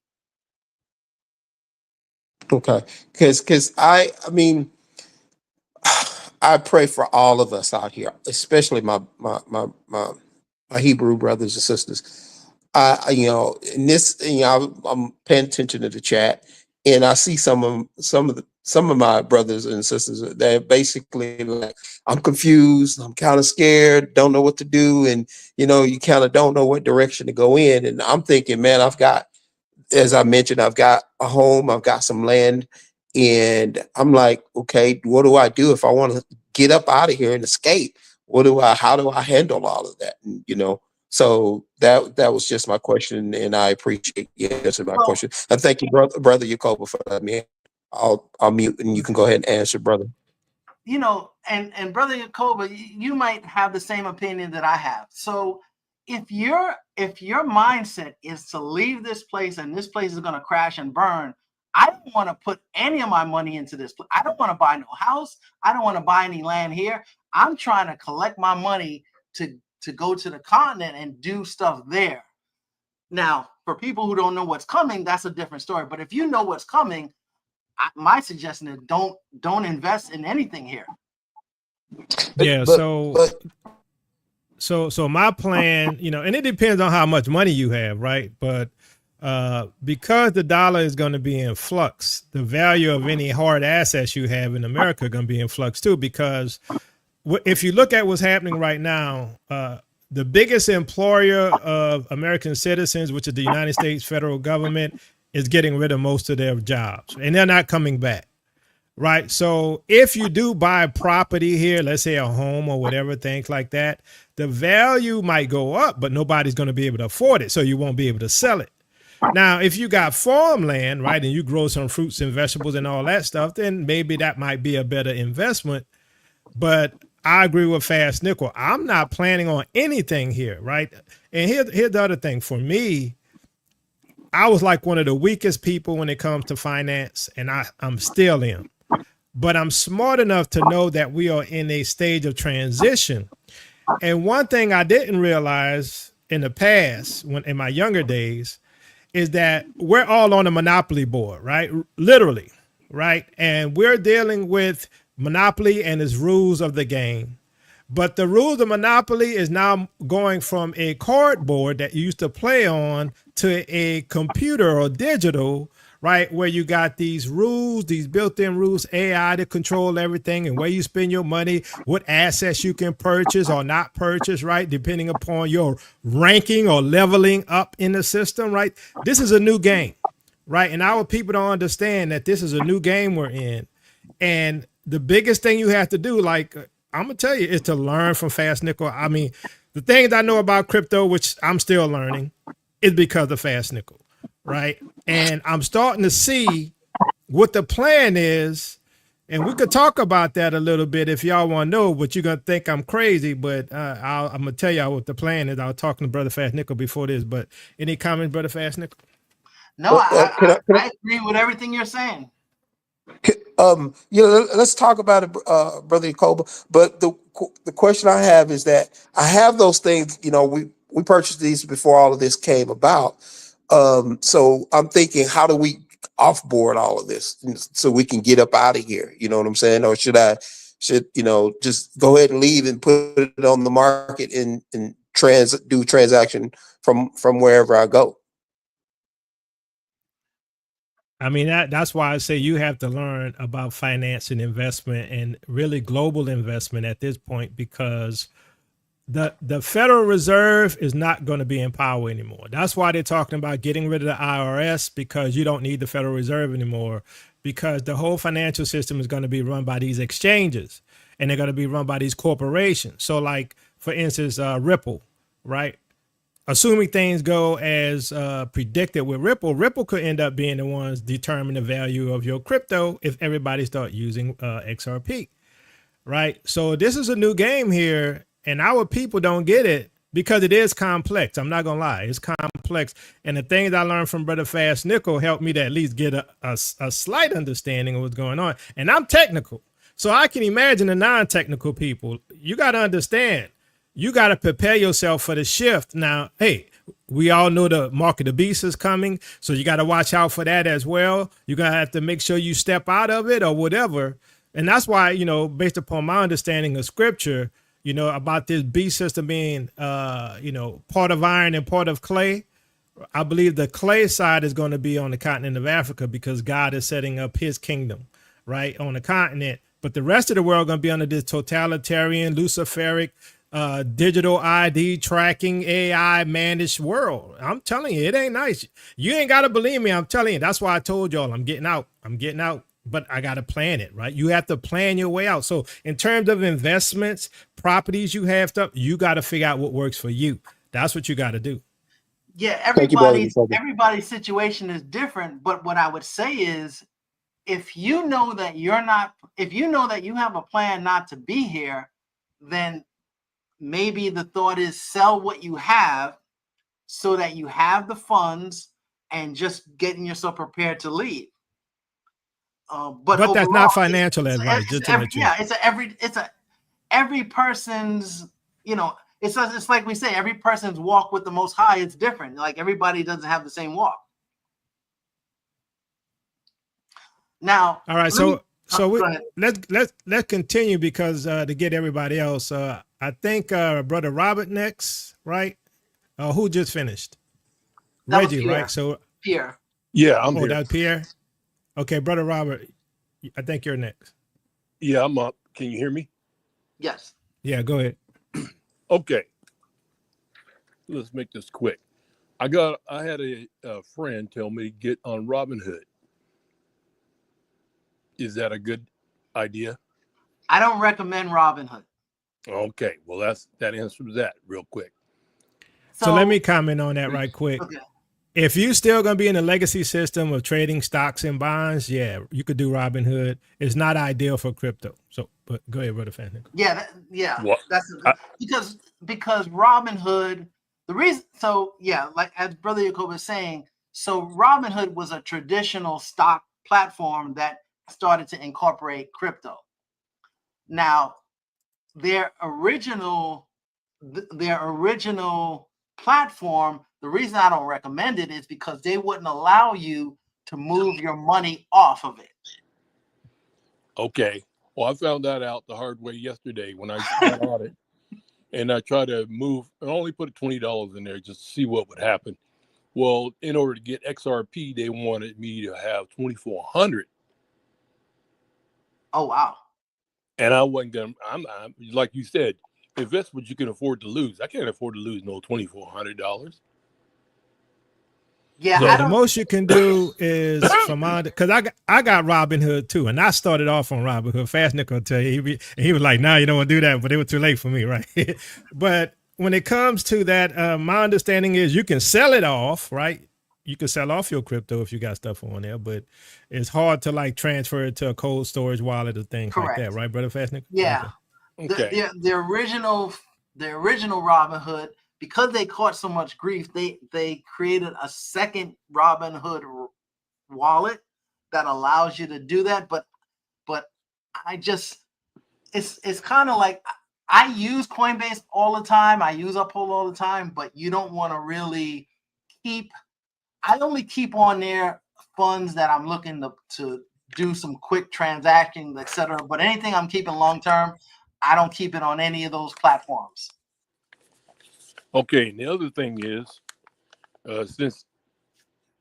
Okay, because I mean, I pray for all of us out here, especially my Hebrew brothers and sisters. In this, I'm paying attention to the chat, and I see some of my brothers and sisters. They're basically like, I'm confused, I'm kind of scared, don't know what to do, and you kind of don't know what direction to go in. And I'm thinking, man, as I mentioned, I've got a home, I've got some land, and I'm like, okay, what do I do if I want to get up out of here and escape? How do I handle all of that? And, so that was just my question, and I appreciate you answering my question. And thank you, brother Jacoby, for letting me. I'll mute, and you can go ahead and answer, brother. And Brother Jacoby, you might have the same opinion that I have. So if your mindset is to leave this place and this place is going to crash and burn, I don't want to put any of my money into this. I don't want to buy no house. I don't want to buy any land here. I'm trying to collect my money to go to the continent and do stuff there. Now, for people who don't know what's coming, that's a different story. But if you know what's coming, my suggestion is don't invest in anything here. Yeah. So my plan, and it depends on how much money you have, right? But because the dollar is going to be in flux, the value of any hard assets you have in America are going to be in flux too. Because if you look at what's happening right now, the biggest employer of American citizens, which is the United States federal government, is getting rid of most of their jobs, and they're not coming back. Right. So if you do buy property here, let's say a home or whatever, things like that, the value might go up, but nobody's going to be able to afford it. So you won't be able to sell it. Now, if you got farmland, right, and you grow some fruits and vegetables and all that stuff, then maybe that might be a better investment. But I agree with Fast Nickel. I'm not planning on anything here. Right. And here's the other thing for me. I was like one of the weakest people when it comes to finance, and I'm still am. But I'm smart enough to know that we are in a stage of transition. And one thing I didn't realize in the past, when in my younger days, is that we're all on a monopoly board, right? Literally, right? And we're dealing with monopoly and its rules of the game. But the rules of monopoly is now going from a cardboard that you used to play on to a computer or digital, right? Where you got these rules, these built-in rules, AI to control everything and where you spend your money, what assets you can purchase or not purchase, right? Depending upon your ranking or leveling up in the system, right? This is a new game, right? And our people don't understand that this is a new game we're in. And the biggest thing you have to do, like I'm gonna tell you, is to learn from Fast Nickel. I mean, the things I know about crypto, which I'm still learning, is because of Fast Nickel, right? And I'm starting to see what the plan is, and we could talk about that a little bit if y'all want to know. But you're gonna think I'm crazy, but I'm gonna tell y'all what the plan is. I was talking to Brother Fast Nickel before this, but any comments, Brother Fast Nickel? No, Can I- I agree with everything you're saying. Let's talk about it, Brother Yacoba. But the question I have is that I have those things. We purchased these before all of this came about. So I'm thinking, how do we offboard all of this so we can get up out of here? You know what I'm saying? Or should just go ahead and leave and put it on the market and do transaction from wherever I go? I mean, that's why I say you have to learn about finance and investment and really global investment at this point, because the Federal Reserve is not going to be in power anymore. That's why they're talking about getting rid of the IRS, because you don't need the Federal Reserve anymore, because the whole financial system is going to be run by these exchanges and they're going to be run by these corporations. So like, for instance, Ripple, right? Assuming things go as predicted with Ripple, Ripple could end up being the ones determine the value of your crypto if everybody start using XRP, right? So this is a new game here, and our people don't get it because it is complex. I'm not gonna lie, it's complex. And the things I learned from Brother Fast Nickel helped me to at least get a slight understanding of what's going on. And I'm technical, so I can imagine the non-technical people. You got to understand. You got to prepare yourself for the shift. Now, hey, we all know the mark of the beast is coming, so you got to watch out for that as well. You're going to have to make sure you step out of it or whatever. And that's why, based upon my understanding of scripture, about this beast system being, part of iron and part of clay, I believe the clay side is going to be on the continent of Africa, because God is setting up his kingdom, right, on the continent. But the rest of the world going to be under this totalitarian, Luciferic, digital ID tracking, AI managed world. I'm telling you, it ain't nice. You ain't got to believe me. I'm telling you. That's why I told y'all I'm getting out, but I got to plan it, right? You have to plan your way out. So in terms of investments, properties you have stuff, you got to figure out what works for you. That's what you got to do. Yeah, Thank you, brother. everybody's situation is different. But what I would say is, if you know that you have a plan not to be here, then maybe the thought is sell what you have so that you have the funds and just getting yourself prepared to leave. But overall, that's not financial advice. It's every person's, it's like we say, every person's walk with the Most High. It's different. Like, everybody doesn't have the same walk. Now, all right. Let's continue, because to get everybody else, I think Brother Robert next, right? Who just finished? Reggie, right? So Pierre. Yeah, I'm here. That's Pierre. Okay, Brother Robert, I think you're next. Yeah, I'm up. Can you hear me? Yes. Yeah, go ahead. Okay. Let's make this quick. I had a friend tell me to get on Robinhood. Is that a good idea? I don't recommend Robinhood. Okay, well that answers that real quick. So let me comment on that right quick. Okay. If you're still going to be in the legacy system of trading stocks and bonds, yeah, you could do Robinhood. It's not ideal for crypto. So, but go ahead, Brother Fan. Yeah, Well, because Robinhood, the reason. So yeah, like as Brother Yacob is saying, So Robinhood was a traditional stock platform that started to incorporate crypto. Now, their original platform, the reason I don't recommend it is because they wouldn't allow you to move your money off of it. Okay. Well, I found that out the hard way yesterday when I got on it, and I tried to move. I only put $20 in there just to see what would happen. Well, in order to get XRP, they wanted me to have 2,400. Oh wow! And I wasn't gonna. I'm like you said, invest what you can afford to lose. I can't afford to lose no $2,400. Yeah, So- I The don't. most you can do is from on, because I got Robinhood too, and I started off on Robinhood. Fast Nickel will tell you, he was like, "Nah, you don't want to do that," but it was too late for me, right? But when it comes to that, my understanding is you can sell it off, right? You can sell off your crypto if you got stuff on there, but it's hard to like transfer it to a cold storage wallet or things like that, Correct. right, brother Fast Nickel? Yeah, Okay. the original Robinhood, because they caught so much grief, they created a second Robinhood wallet that allows you to do that. But I just it's kind of like I use Coinbase all the time. I use Uphold all the time, but you don't want to really keep. I only keep on there funds that I'm looking to do some quick transactions, etc. But anything I'm keeping long term, I don't keep it on any of those platforms. Okay. And the other thing is, since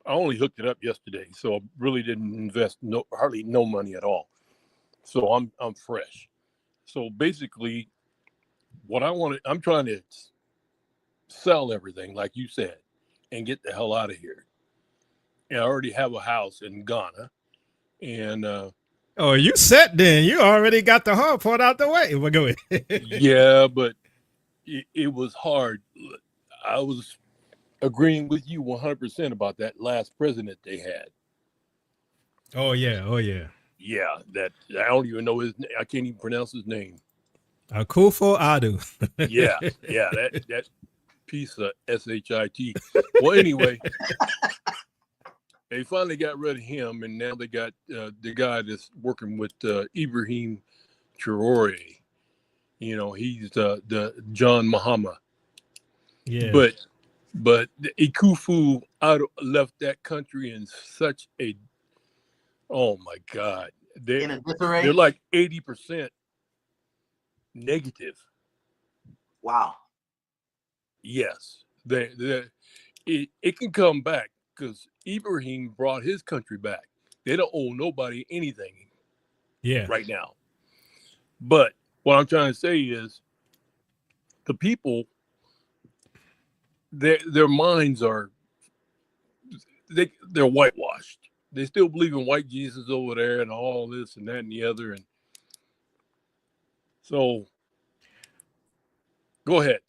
I only hooked it up yesterday, so I really didn't invest hardly no money at all. So I'm fresh. So basically, what I'm trying to sell everything, like you said, and get the hell out of here. And I already have a house in Ghana, and Oh, you set then? You already got the hard part out the way. Well, go ahead. yeah, but it was hard. I was agreeing with you 100% about that last president they had. Oh yeah. Yeah, that I don't even know his name. I can't even pronounce his name. Akufo-Addo. Yeah, that piece of shit. Well, anyway, they finally got rid of him, and now they got the guy that's working with Ibrahim Traore. You know, he's the John Mahama. Yeah. But Ikufu left that country in such a, oh my God, In a disarray. they're like 80% negative. Wow. Yes, it can come back because Ibrahim brought his country back. They don't owe nobody anything Yeah. right now. But what I'm trying to say is the people, their minds are, they're whitewashed. They still believe in white Jesus over there and all this and that and the other. And so go ahead.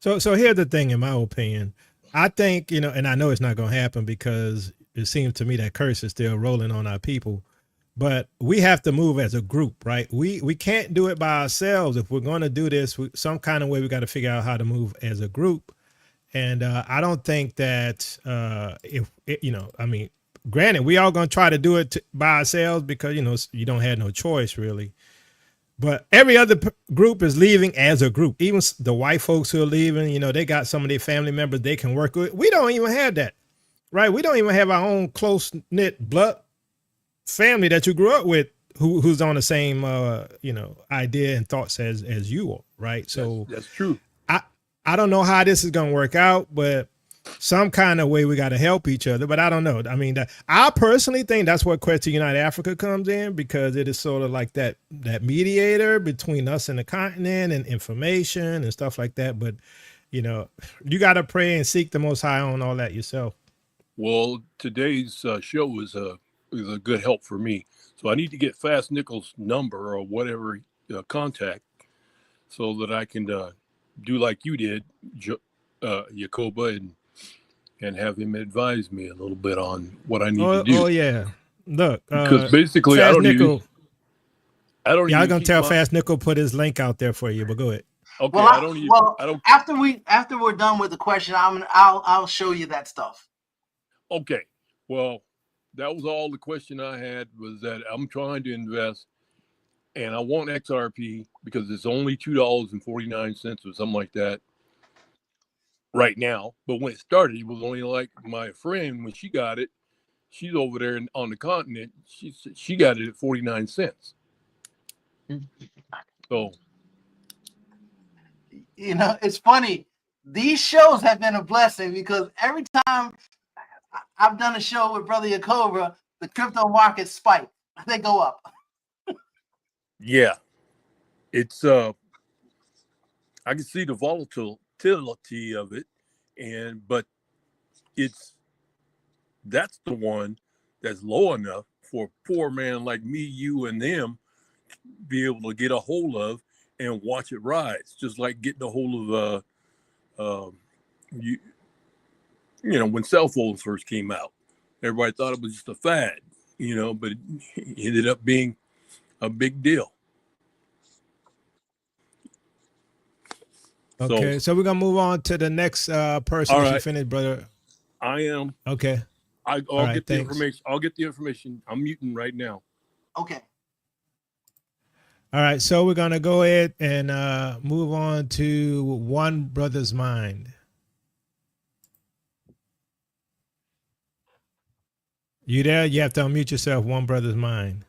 So here's the thing, in my opinion. I think, and I know it's not going to happen because it seems to me that curse is still rolling on our people. But we have to move as a group, right? We can't do it by ourselves. If we're going to do this, some kind of way, we got to figure out how to move as a group. And I don't think that granted, we all going to try to do it by ourselves because, you don't have no choice really. But every other group is leaving as a group. Even the white folks who are leaving, they got some of their family members they can work with. We don't even have that, right? We don't even have our own close-knit blood family that you grew up with who's on the same, idea and thoughts as you are, right? So that's true. I don't know how this is going to work out, but some kind of way we got to help each other. But I don't know. I mean, I personally think that's where Quest to Unite Africa comes in, because it is sort of like that mediator between us and the continent and information and stuff like that. But, you got to pray and seek the Most High on all that yourself. Well, today's show was a good help for me. So I need to get Fast Nickel's number or whatever contact so that I can do like you did, Yacoba, and have him advise me a little bit on what I need to do. Oh yeah, look, because basically Fast I don't Nickel, even. I don't. Yeah, even I'm gonna tell my, Fast Nickel put his link out there for you. But go ahead. Okay, Well, I don't even. I don't. After we're done with the question, I'll show you that stuff. Okay. Well, that was all the question I had, was that I'm trying to invest and I want XRP because it's only $2.49 or something like that right now. But when it started, it was only like my friend, when she got it, she's over there on the continent. She got it at 49 cents. So, You know, it's funny. These shows have been a blessing because every time I've done a show with Brother Yakova, the crypto markets spike. They go up. yeah, it's I can see the volatility of it, but that's the one that's low enough for a poor man like me, you, and them be able to get a hold of and watch it rise, just like getting a hold of you know, when cell phones first came out. Everybody thought it was just a fad, you know, but it ended up being a big deal. Okay, so we're gonna move on to the next person. All If you right. finish, brother. I am. Okay. I'll right, get the thanks. information. I'll get the information. I'm muting right now. Okay. All right, so we're gonna go ahead and move on to One Brother's Mind. You there? You have to unmute yourself. One Brother's Mind.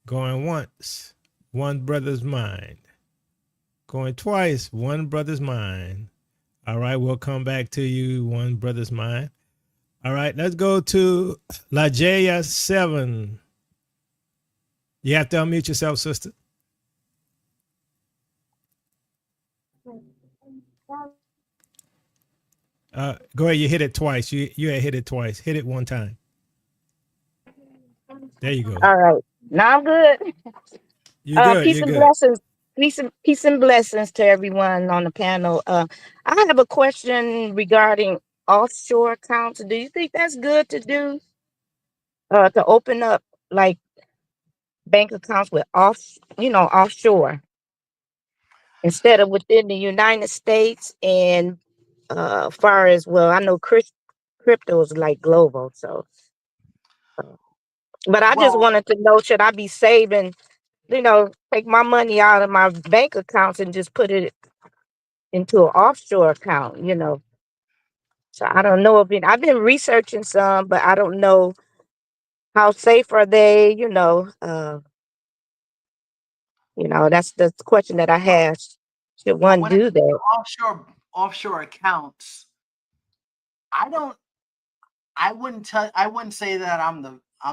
Going once. One Brother's Mind. Going twice. One Brother's Mind. All right, we'll come back to you. One Brother's Mind. All right, let's go to Lajaya 7. You have to unmute yourself, sister. Go ahead. You hit it twice. You had hit it twice. Hit it one time. There you go. All right. Now I'm good. You're good. Peace You're and good. blessings. Peace and blessings to everyone on the panel. I have a question regarding offshore accounts. Do you think that's good to do? To open up like bank accounts with offshore instead of within the United States, and far as well, I know crypto is like global. So, but I just Well, wanted to know, should I be saving, take my money out of my bank accounts and just put it into an offshore account, So I don't know I've been researching some, but I don't know how safe are they, that's the question that I have. Should well, one when it do comes that? to offshore accounts, I wouldn't say that I'm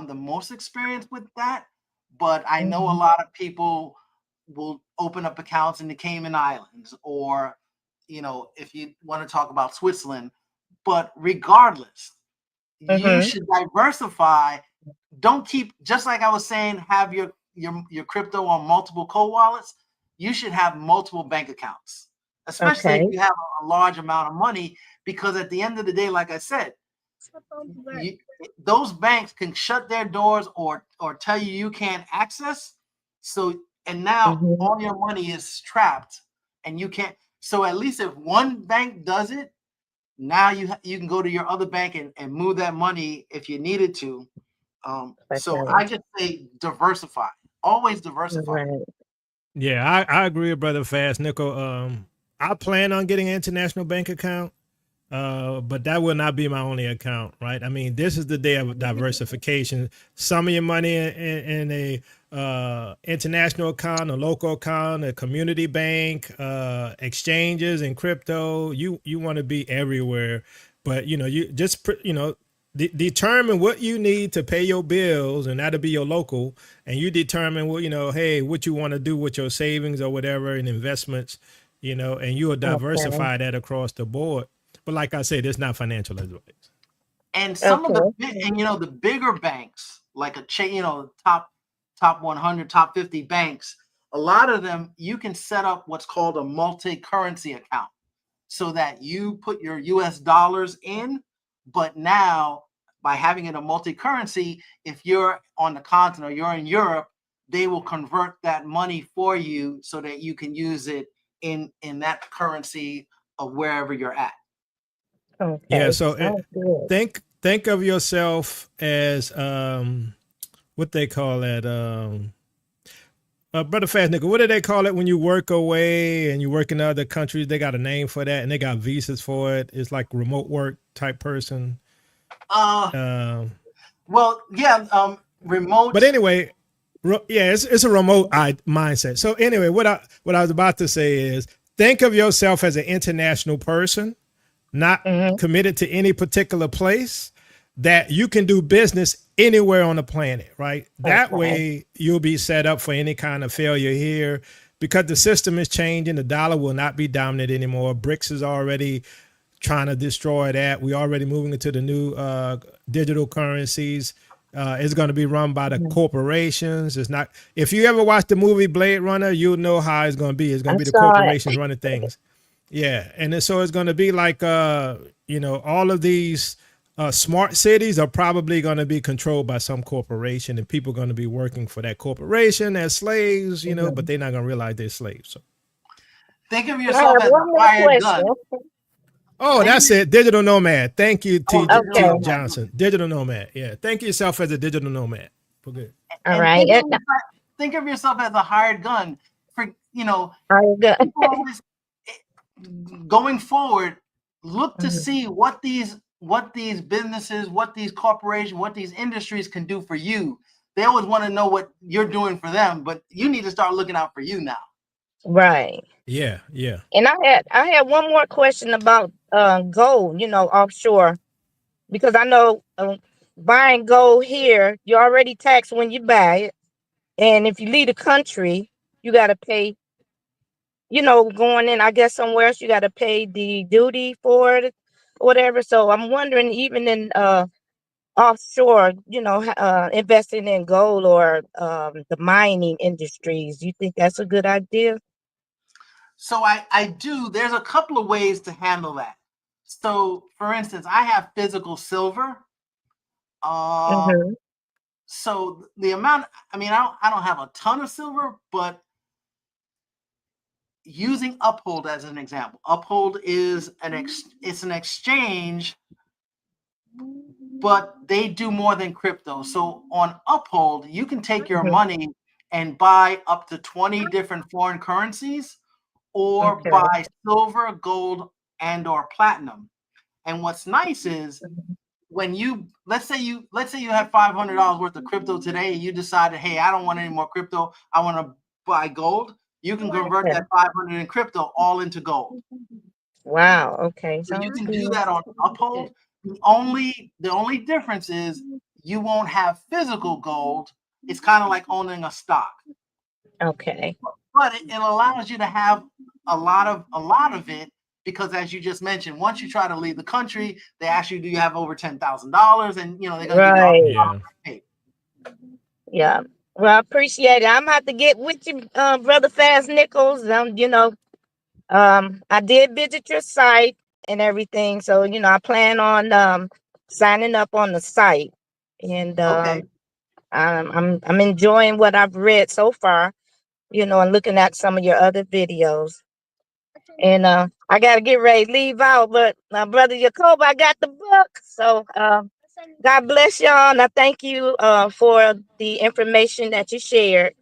the most experienced with that, but I know a Mhm. lot of people will open up accounts in the Cayman Islands, or if you want to talk about Switzerland. But regardless, you Mhm. should diversify. Don't keep, just like I was saying, have your crypto on multiple cold wallets. You should have multiple bank accounts, especially if Okay. you have a large amount of money, because at the end of the day, like I said, those banks can shut their doors or tell you can't access. So, and now Mhm. all your money is trapped and you can't. So at least if one bank does it, now you can go to your other bank and move that money if you needed to. So Okay. I just say diversify. Always diversify. Right. Yeah, I agree with Brother Fast Nickel. I plan on getting an international bank account, but that will not be my only account, right? I mean, this is the day of diversification. Some of your money in a international account, a local account, a community bank, exchanges, and crypto. You want to be everywhere, but you just determine what you need to pay your bills, and that'll be your local. And you determine what hey, what you want to do with your savings or whatever and investments, and you will Okay. diversify that across the board. But like I said, it's not financial advice. And some of Okay. the bigger banks, like a chain, top 100, top 50 banks, a lot of them you can set up what's called a multi-currency account, so that you put your US dollars in, but now by having it a multi-currency, if you're on the continent or you're in Europe, they will convert that money for you so that you can use it in that currency of wherever you're at. Yeah. Okay. So Sounds good. think of yourself as what they call it. Brother Fast Nickel, what do they call it when you work away and you work in other countries? They got a name for that, and they got visas for it. It's like remote work type person. Um, Well, yeah, remote. but anyway, yeah, it's a remote mindset. So anyway, what I was about to say is think of yourself as an international person, not Mm-hmm. committed to any particular place, that you can do business anywhere on the planet, right? That Okay. way you'll be set up for any kind of failure here because the system is changing. The dollar will not be dominant anymore. BRICS is already trying to destroy that. We're already moving into the new digital currencies. It's going to be run by the corporations. It's not. If you ever watch the movie Blade Runner, you'll know how it's going to be. It's going I to be the saw it. corporations running things. Yeah, and so it's going to be like all of these smart cities are probably going to be controlled by some corporation, and people are going to be working for that corporation as slaves, but they're not going to realize they're slaves. So. Think of I yourself have as one a more hired question. gun. Oh, that's it. Digital nomad. Thank you, T. Okay. Johnson. Digital nomad. Yeah. Think of yourself as a digital nomad. For good. All And right. think of yourself as a hired gun. For All good. people always, going forward, look to Mhm. see what these businesses, what these corporations, what these industries can do for you. They always want to know what you're doing for them, but you need to start looking out for you now. Right. Yeah. Yeah. And I had one more question about gold, offshore, because I know buying gold here, you're already taxed when you buy it. And if you leave the country, you got to pay, going in, I guess somewhere else, you got to pay the duty for it, whatever. So I'm wondering, even in offshore, investing in gold or the mining industries, you think that's a good idea? So I do. There's a couple of ways to handle that. So, for instance, I have physical silver. Mm-hmm. So the amount, I mean, I don't have a ton of silver, but using Uphold as an example, Uphold is it's an exchange, but they do more than crypto. So on Uphold, you can take your money and buy up to 20 different foreign currencies, or Okay. buy silver, gold, and or platinum. And what's nice is when let's say you have $500 worth of crypto today, and you decided, hey, I don't want any more crypto, I want to buy gold. You can convert that 500 in crypto all into gold. Wow. Okay. So you Sounds can good. do that on Uphold. The only difference is you won't have physical gold. It's kind of like owning a stock. Okay. But it allows you to have a lot of it, because as you just mentioned, once you try to leave the country, they ask you, do you have over $10,000? And they're gonna give you all Right. Yeah. hey. Yeah. Well, I appreciate it. I'm gonna have to get with you, Brother Fast Nichols. I did visit your site and everything, so I plan on signing up on the site, and Okay. I'm enjoying what I've read so far, and looking at some of your other videos. And I gotta get ready to leave out, but Brother Jacob, I got the book. So God bless y'all, and I thank you for the information that you shared,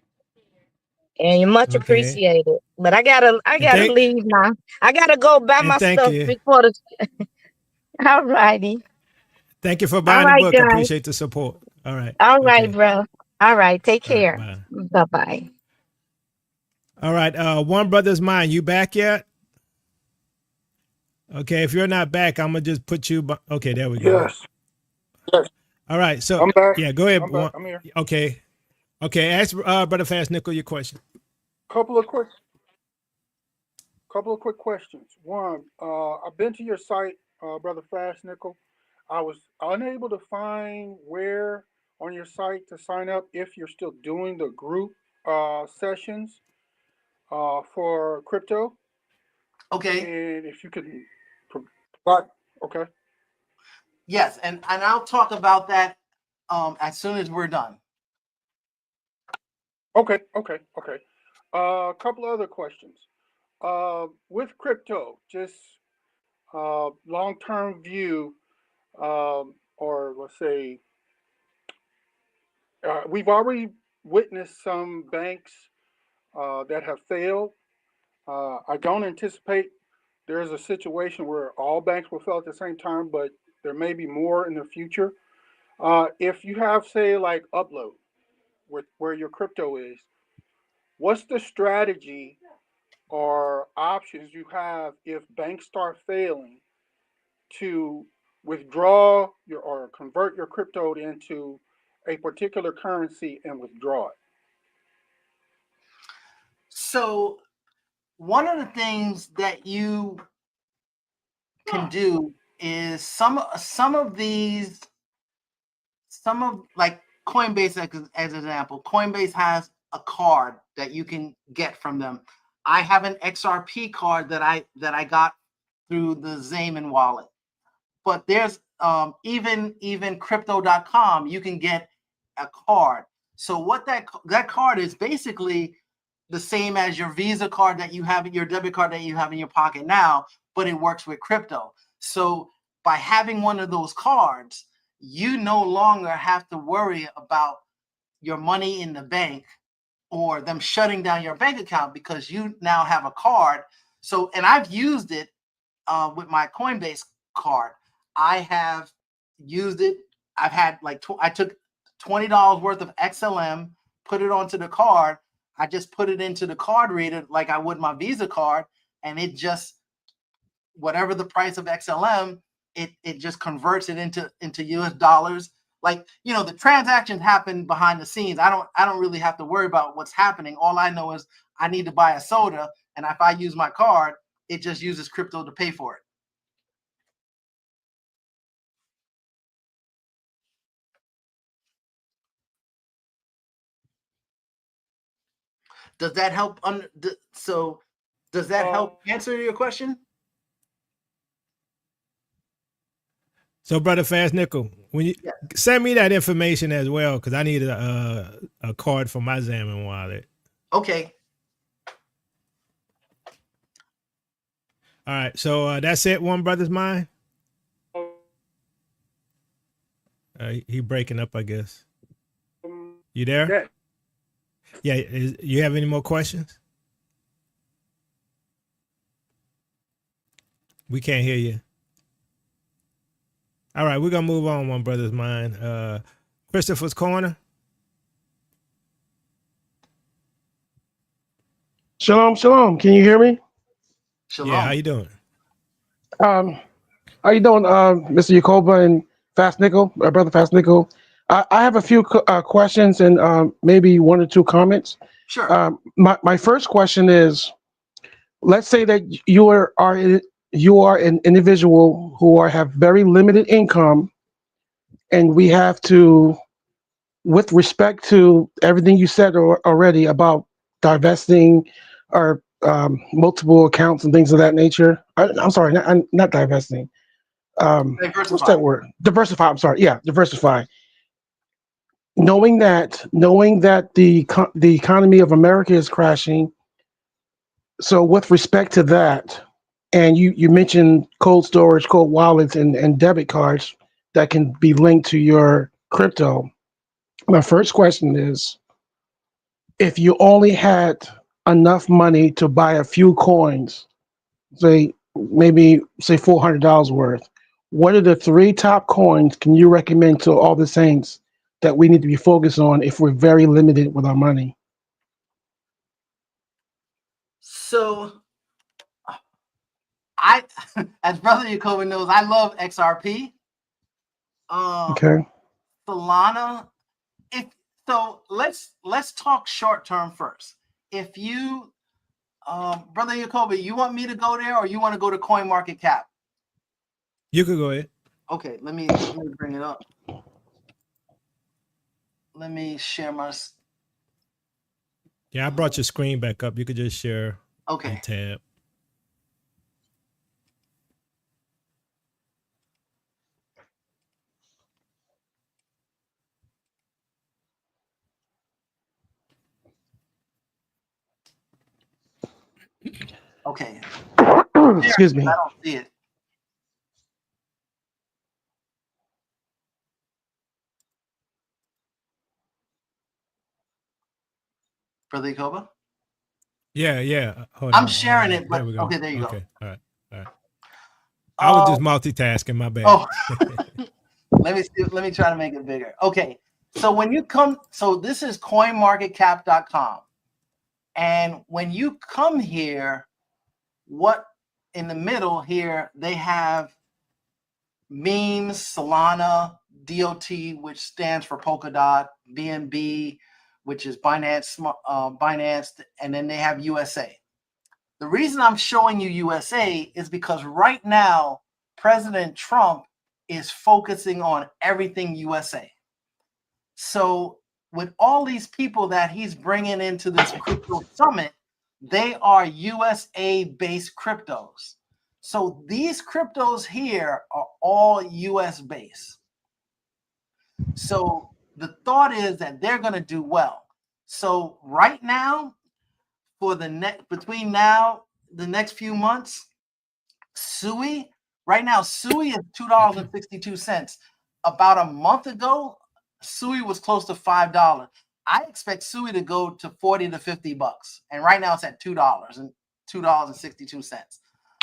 and you're much Okay. appreciated. But I gotta And thank leave now. I gotta go buy and my thank stuff you. before the. All righty. Thank you for All buying the right, book. I guys. appreciate the support. All right. All right, Okay. bro. All right. Take All right. care. Bye. Bye bye. All right. One brother's mine. You back yet? Okay. If you're not back, I'm gonna just put you. Okay. There we go. Yes, yes, All right. So I'm back. yeah, go ahead. I'm back. I'm here. Okay. Okay. Ask Brother Fast Nickel your question. Couple of quick questions. One, I've been to your site, Brother Fast Nickel. I was unable to find where on your site to sign up if you're still doing the group sessions for crypto, Okay. and if you could provide. Okay. Yes, and I'll talk about that as soon as we're done. Okay. A couple other questions. With crypto, just long-term view, or let's say, we've already witnessed some banks that have failed. I don't anticipate there's a situation where all banks will fail at the same time, but there may be more in the future. If you have, say, like Upload, where your crypto is, what's the strategy or options you have if banks start failing to withdraw your or convert your crypto into a particular currency and withdraw it? So one of the things that you can do is some of like Coinbase as an example. Coinbase has a card that you can get from them. I have an XRP card that I got through the Zamin wallet. But there's even crypto.com, you can get a card. So what that card is basically the same as your Visa card that you have, your debit card that you have in your pocket now, but it works with crypto. So by having one of those cards, you no longer have to worry about your money in the bank or them shutting down your bank account because you now have a card. So, and I've used it with my Coinbase card. I have used it. I've had like, I took $20 worth of XLM, put it onto the card. I just put it into the card reader like I would my Visa card, and it just, whatever the price of XLM, it just converts it into US dollars. Like, you know, the transactions happen behind the scenes. I don't really have to worry about what's happening. All I know is I need to buy a soda, and if I use my card, it just uses crypto to pay for it. Does that help? So does that help answer your question? So, Brother Fast Nickel, when you send me that information as well, because I need a card for my Zamin wallet. Okay. All right. So that's it. One brother's mine. He breaking up, I guess. You there? Yeah. You have any more questions? We can't hear you. All right, we're gonna move on. One brother's mine. Christopher's Corner. Shalom, shalom. Can you hear me? Shalom. Yeah, how you doing? How you doing, Mr. Yacoba and Fast Nickel, Brother Fast Nickel? I have a few questions and maybe one or two comments. Sure. My first question is, let's say that you are an individual who have very limited income, and we have to, with respect to everything you said already about divesting or multiple accounts and things of that nature. I'm sorry, not divesting. What's that word? Diversify. I'm sorry. Yeah, diversify. Knowing that the economy of America is crashing. So with respect to that, and you mentioned cold storage, cold wallets, and debit cards that can be linked to your crypto. My first question is, if you only had enough money to buy a few coins, say $400 worth, what are the 3 top coins can you recommend to all the saints that we need to be focused on if we're very limited with our money? So as Brother Yacoba knows, I love XRP. Okay. Solana. So let's talk short term first. If you, Brother Yacoba, you want me to go there or you want to go to CoinMarketCap? You could go ahead. Okay, let me bring it up. Let me share my. Yeah, I brought your screen back up. You could just share. Okay. And tab. Okay. Excuse me. I don't see it. Brother Yakoba? Yeah. Hold I'm on. sharing it, There but we go. okay, there you go. Okay. All right. I was just multitasking. My bad. Oh, let me try to make it bigger. Okay. So when you come, so this is coinmarketcap.com. And when you come here, what in the middle here, they have memes, Solana, DOT, which stands for Polkadot, BNB, which is Binance, and then they have USA. The reason I'm showing you USA is because right now, President Trump is focusing on everything USA. So with all these people that he's bringing into this crypto summit, they are USA-based cryptos. So these cryptos here are all US based. So the thought is that they're going to do well. So right now, for the next few months, SUI, right now, SUI is $2.62. About a month ago, SUI was close to $5. I expect SUI to go to 40 to 50 bucks. And right now it's at $2.62.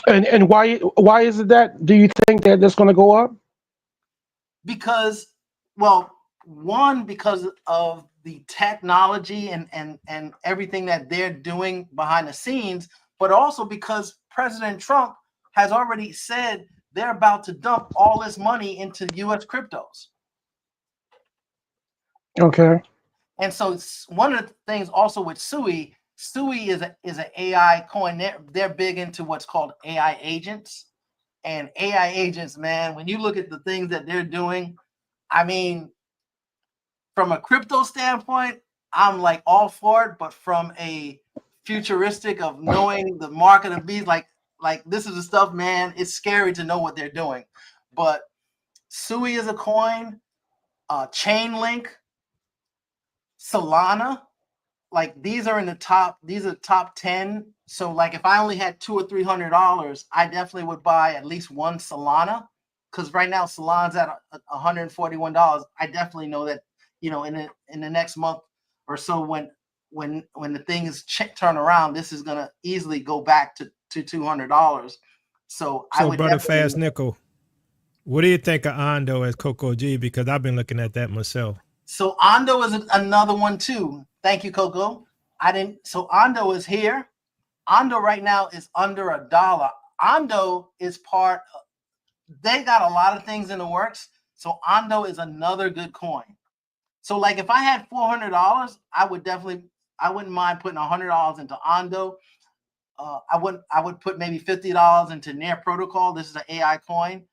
And why is it that? Do you think that that's going to go up? Because, well, one, because of the technology and everything that they're doing behind the scenes, but also because President Trump has already said they're about to dump all this money into US cryptos. Okay. And so one of the things also with SUI is an AI coin. They're big into what's called AI agents. And AI agents, man, when you look at the things that they're doing, I mean, from a crypto standpoint, I'm like all for it, but from a futuristic of knowing the market of bees, like this is the stuff, man, it's scary to know what they're doing. But SUI is a coin, Chainlink, Solana, like these are top 10. So like if I only had $200 or $300, I definitely would buy at least one Solana, because right now Solana's at $141. I definitely know that, you know, in the next month or so, when the things turn around, this is gonna easily go back to $200. So I would Brother Fast Nickel, what do you think of Ondo as Coco G? Because I've been looking at that myself. So Ondo is another one too. Thank you, Coco. So Ondo is here. Ondo right now is under $1. Ondo is they got a lot of things in the works. So Ondo is another good coin. So like if I had $400, I wouldn't mind putting $100 into Ondo. I would put maybe $50 into Near Protocol. This is an AI coin.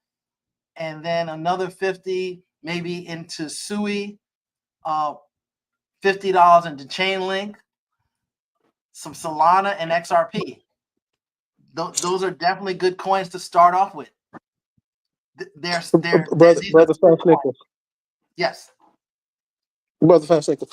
And then another 50 maybe into SUI, $50 into Chainlink, some Solana and XRP. Those are definitely good coins to start off with. Brother Fast Nickel. Yes. Brother Fast Nickel.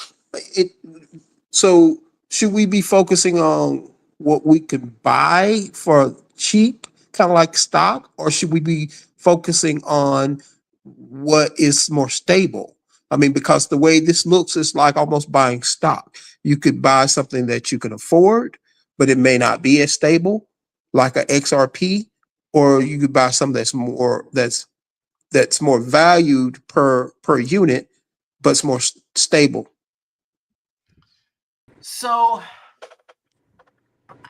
So should we be focusing on what we can buy for cheap, kind of like stock, or should we be focusing on what is more stable? I mean, because the way this looks is like almost buying stock. You could buy something that you can afford, but it may not be as stable, like a XRP, or you could buy something that's more valued per unit, but it's more stable. So,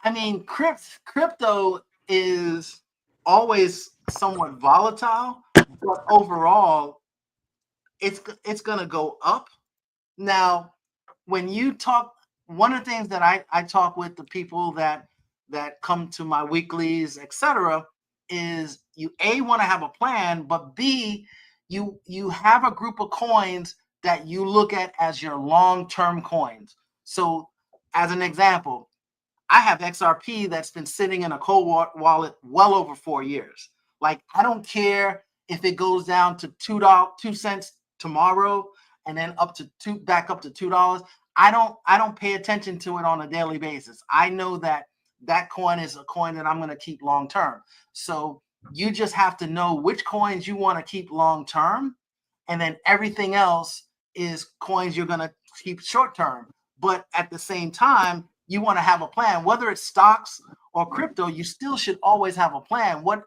I mean, crypto is always somewhat volatile, but overall, it's gonna go up. Now, when you talk, one of the things that I talk with the people that come to my weeklies, etc., is you want to have a plan, but B, you have a group of coins that you look at as your long-term coins. So, as an example, I have XRP that's been sitting in a cold wallet well over 4 years. Like, I don't care if it goes down to 2 cents tomorrow and then back up to $2. I don't pay attention to it on a daily basis. I know that coin is a coin that I'm going to keep long term. So you just have to know which coins you want to keep long term, and then everything else is coins you're going to keep short term. But at the same time, you want to have a plan. Whether it's stocks or crypto, you still should always have a plan. What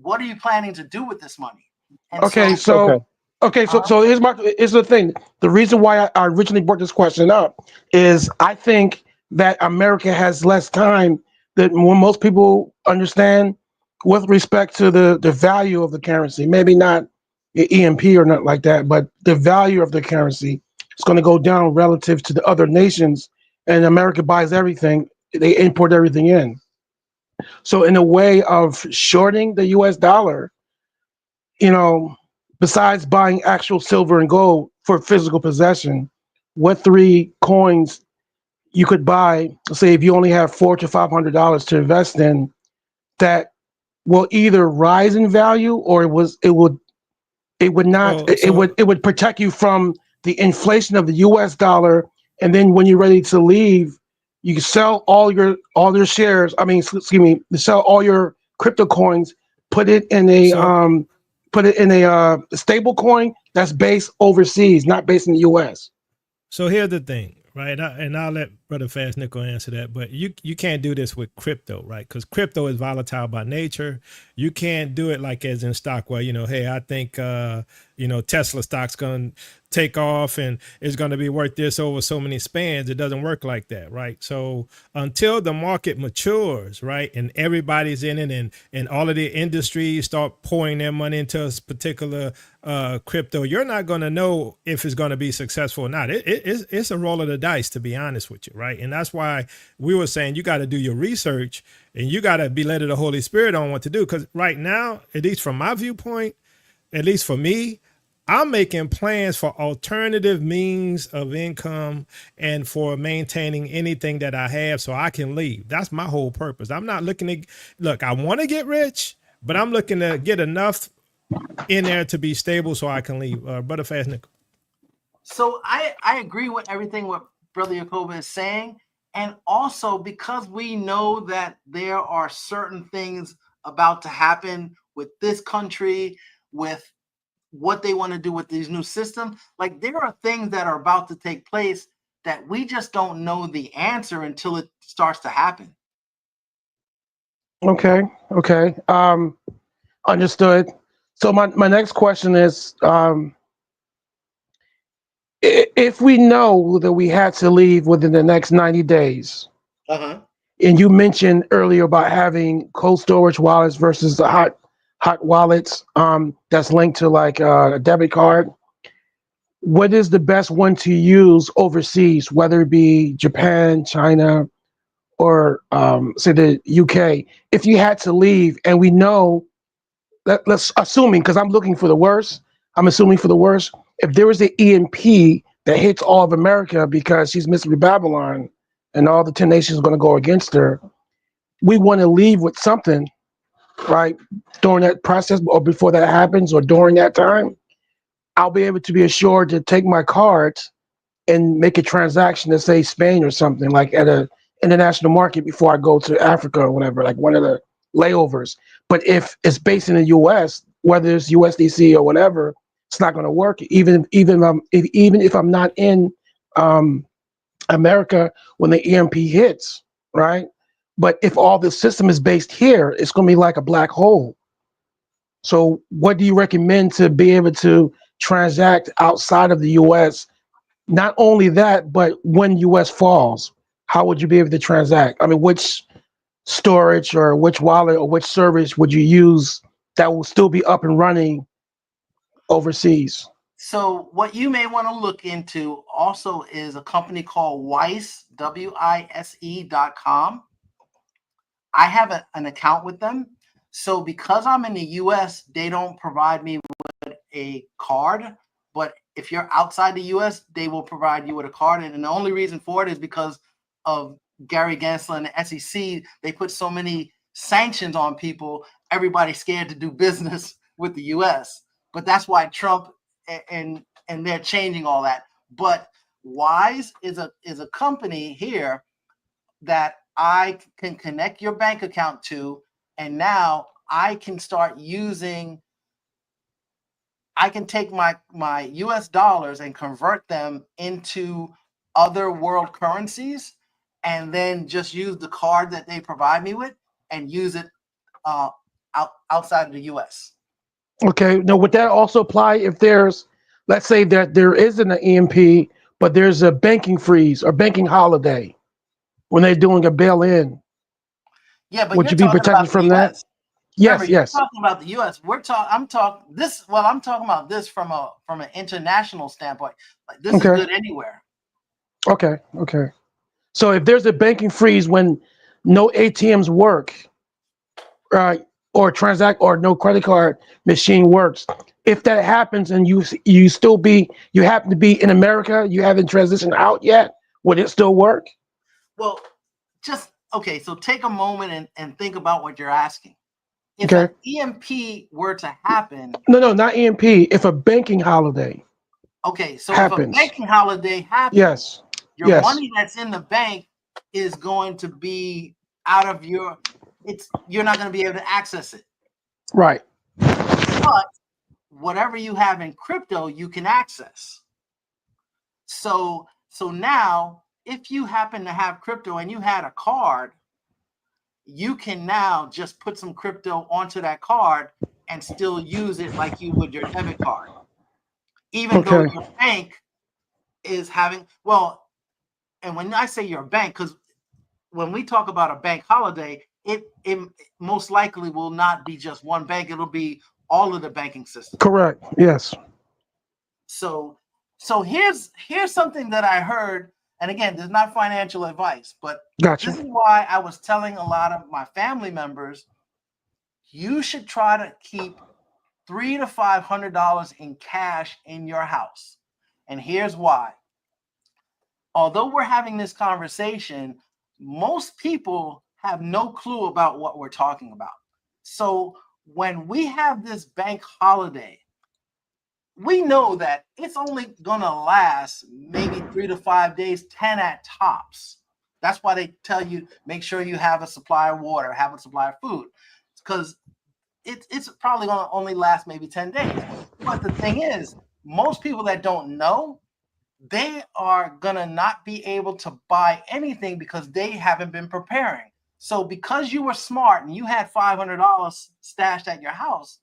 are you planning to do with this money? And Okay, so, so so here's the thing. The reason why I originally brought this question up is I think that America has less time than when most people understand with respect to the value of the currency. Maybe not the EMP or not like that, but the value of the currency is going to go down relative to the other nations. And America buys everything; they import everything in. So in a way of shorting the U.S. dollar, you know, besides buying actual silver and gold for physical possession, what three coins you could buy, say if you only have $400 to $500 to invest in, that will either rise in value or it would not it would protect you from the inflation of the US dollar, and then when you're ready to leave, you can sell all your shares, I mean excuse me, sell all your crypto coins, put it in a stable coin that's based overseas, not based in the US. So here's the thing, right? And I'll let Brother Fast Nickel answer that. But you can't do this with crypto, right? Because crypto is volatile by nature. You can't do it like as in stock, where hey, I think Tesla stock's gonna take off and it's gonna be worth this over so many spans. It doesn't work like that, right? So until the market matures, right, and everybody's in it, and all of the industries start pouring their money into a particular crypto, you're not going to know if it's going to be successful or not. It's a roll of the dice, to be honest with you, right? And that's why we were saying you got to do your research and you got to be led of the Holy Spirit on what to do. Because right now, at least from my viewpoint, at least for me, I'm making plans for alternative means of income and for maintaining anything that I have so I can leave. That's my whole purpose. I'm not looking to look, I want to get rich, but I'm looking to get enough in there to be stable so I can leave. Brother Fast Nickel. So I agree with everything what Brother Yacoba is saying. And also because we know that there are certain things about to happen with this country, with what they want to do with these new systems. Like there are things that are about to take place that we just don't know the answer until it starts to happen. Okay. Understood. So my next question is, if we know that we had to leave within the next 90 days, and you mentioned earlier about having cold storage wallets versus the hot wallets that's linked to like a debit card, what is the best one to use overseas, whether it be Japan, China, or say the UK? If you had to leave, and we know, let's assuming, because I'm looking for the worst, I'm assuming for the worst, if there was an EMP that hits all of America because she's Mystery Babylon and all the 10 nations are going to go against her, we want to leave with something, right? During that process or before that happens or during that time, I'll be able to be assured to take my cards and make a transaction to say Spain or something, like at a international market before I go to Africa or whatever, like one of the layovers. But if it's based in the US, whether it's USDC or whatever, it's not going to work. Even if I'm not in America when the EMP hits, right? But if all the system is based here, it's going to be like a black hole. So what do you recommend to be able to transact outside of the US? Not only that, but when US falls, how would you be able to transact? I mean, which storage or which wallet or which service would you use that will still be up and running overseas? So what you may want to look into also is a company called Wise, WISE.com. I have an account with them. So because I'm in the US, they don't provide me with a card. But if you're outside the US, they will provide you with a card. And the only reason for it is because of Gary Gensler and the SEC. They put so many sanctions on people, everybody's scared to do business with the US. But that's why Trump and they're changing all that. But Wise is a company here that I can connect your bank account to, and now I can start using, I can take my US dollars and convert them into other world currencies and then just use the card that they provide me with and use it outside of the US. Okay. Now, would that also apply if there's, let's say that there isn't an EMP, but there's a banking freeze or banking holiday when they're doing a bail-in? Yeah, but Would you're you be talking protected about from the that? US. Yes, You're yes. talking about the US. I'm talking about this from an international standpoint. Like this is Okay. good anywhere. Okay. Okay. So if there's a banking freeze when no ATMs work, right, or transact or no credit card machine works, if that happens and you happen to be in America, you haven't transitioned out yet, would it still work? Well, so take a moment and think about what you're asking. If Okay. an EMP were to happen, No, not EMP. If a banking holiday okay, so if a happens, banking holiday happens, yes, your yes, money that's in the bank is going to be out of you're not going to be able to access it. right. But whatever you have in crypto, you can access. So now, if you happen to have crypto and you had a card, you can now just put some crypto onto that card and still use it like you would your debit card, even though Okay. your bank is having, and when I say your bank, because when we talk about a bank holiday, it most likely will not be just one bank. It'll be all of the banking system. Correct. Yes. So here's something that I heard, and again, this is not financial advice, but Gotcha. this is why I was telling a lot of my family members, you should try to keep $300 to $500 in cash in your house. And here's why. Although we're having this conversation, most people have no clue about what we're talking about. So when we have this bank holiday, we know that it's only gonna last maybe 3 to 5 days, 10 at tops. That's why they tell you, make sure you have a supply of water, have a supply of food, because it's probably gonna only last maybe 10 days. But the thing is, most people that don't know, they are gonna not be able to buy anything because they haven't been preparing. So because you were smart and you had $500 stashed at your house,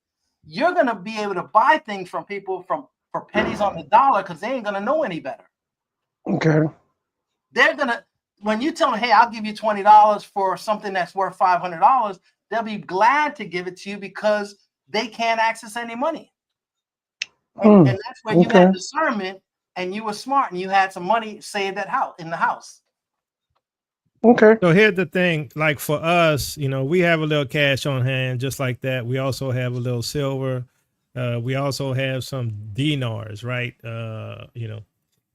you're gonna be able to buy things from people for pennies on the dollar because they ain't gonna know any better. Okay. They're gonna, when you tell them, hey, I'll give you $20 for something that's worth $500, they'll be glad to give it to you because they can't access any money. And that's where you had discernment and you were smart and you had some money saved in the house. Okay. So here's the thing, like for us, we have a little cash on hand just like that. We also have a little silver. We also have some dinars, right?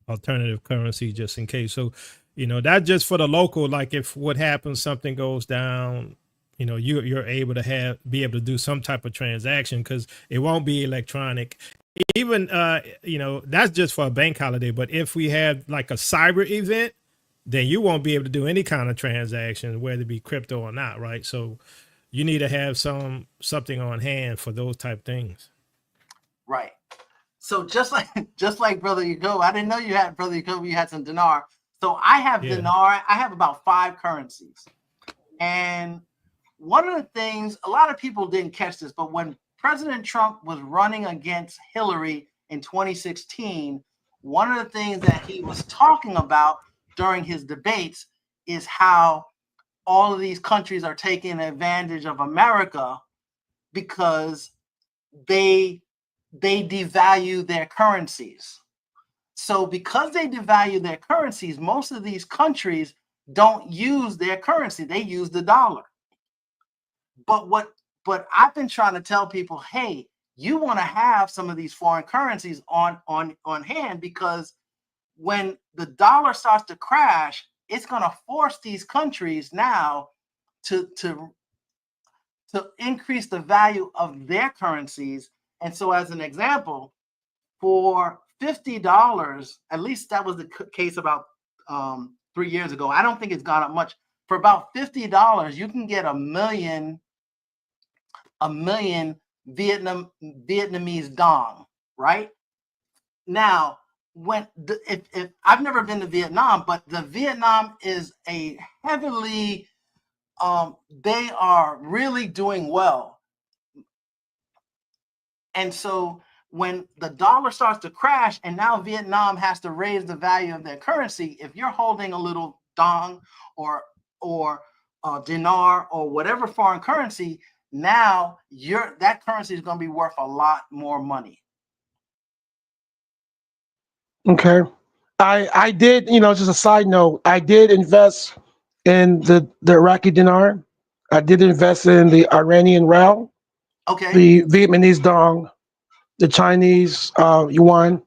Alternative currency just in case. So, that's just for the local, like if what happens, something goes down, you're able to be able to do some type of transaction because it won't be electronic. Even, that's just for a bank holiday. But if we have like a cyber event, then you won't be able to do any kind of transaction, whether it be crypto or not, right? So you need to have something on hand for those type things. Right. So just like Brother Yago, I didn't know you had, Brother Yago, you had some dinar. So I have dinar. I have about 5 currencies. And one of the things, a lot of people didn't catch this, but when President Trump was running against Hillary in 2016, one of the things that he was talking about during his debates is how all of these countries are taking advantage of America because they devalue their currencies. So because they devalue their currencies, most of these countries don't use their currency. They use the dollar. But I've been trying to tell people, hey, you want to have some of these foreign currencies on hand because when the dollar starts to crash, it's going to force these countries now to increase the value of their currencies. And so as an example, for $50, at least that was the case about 3 years ago. I don't think it's gone up much. For about $50, you can get a million Vietnamese dong, right? Now, if I've never been to Vietnam, but the Vietnam is a heavily, they are really doing well. And so when the dollar starts to crash and now Vietnam has to raise the value of their currency, if you're holding a little dong or dinar or whatever foreign currency, now that currency is going to be worth a lot more money. Okay. I did, just a side note, I did invest in the Iraqi dinar. I did invest in the Iranian rial, Okay. the Vietnamese dong, the Chinese yuan,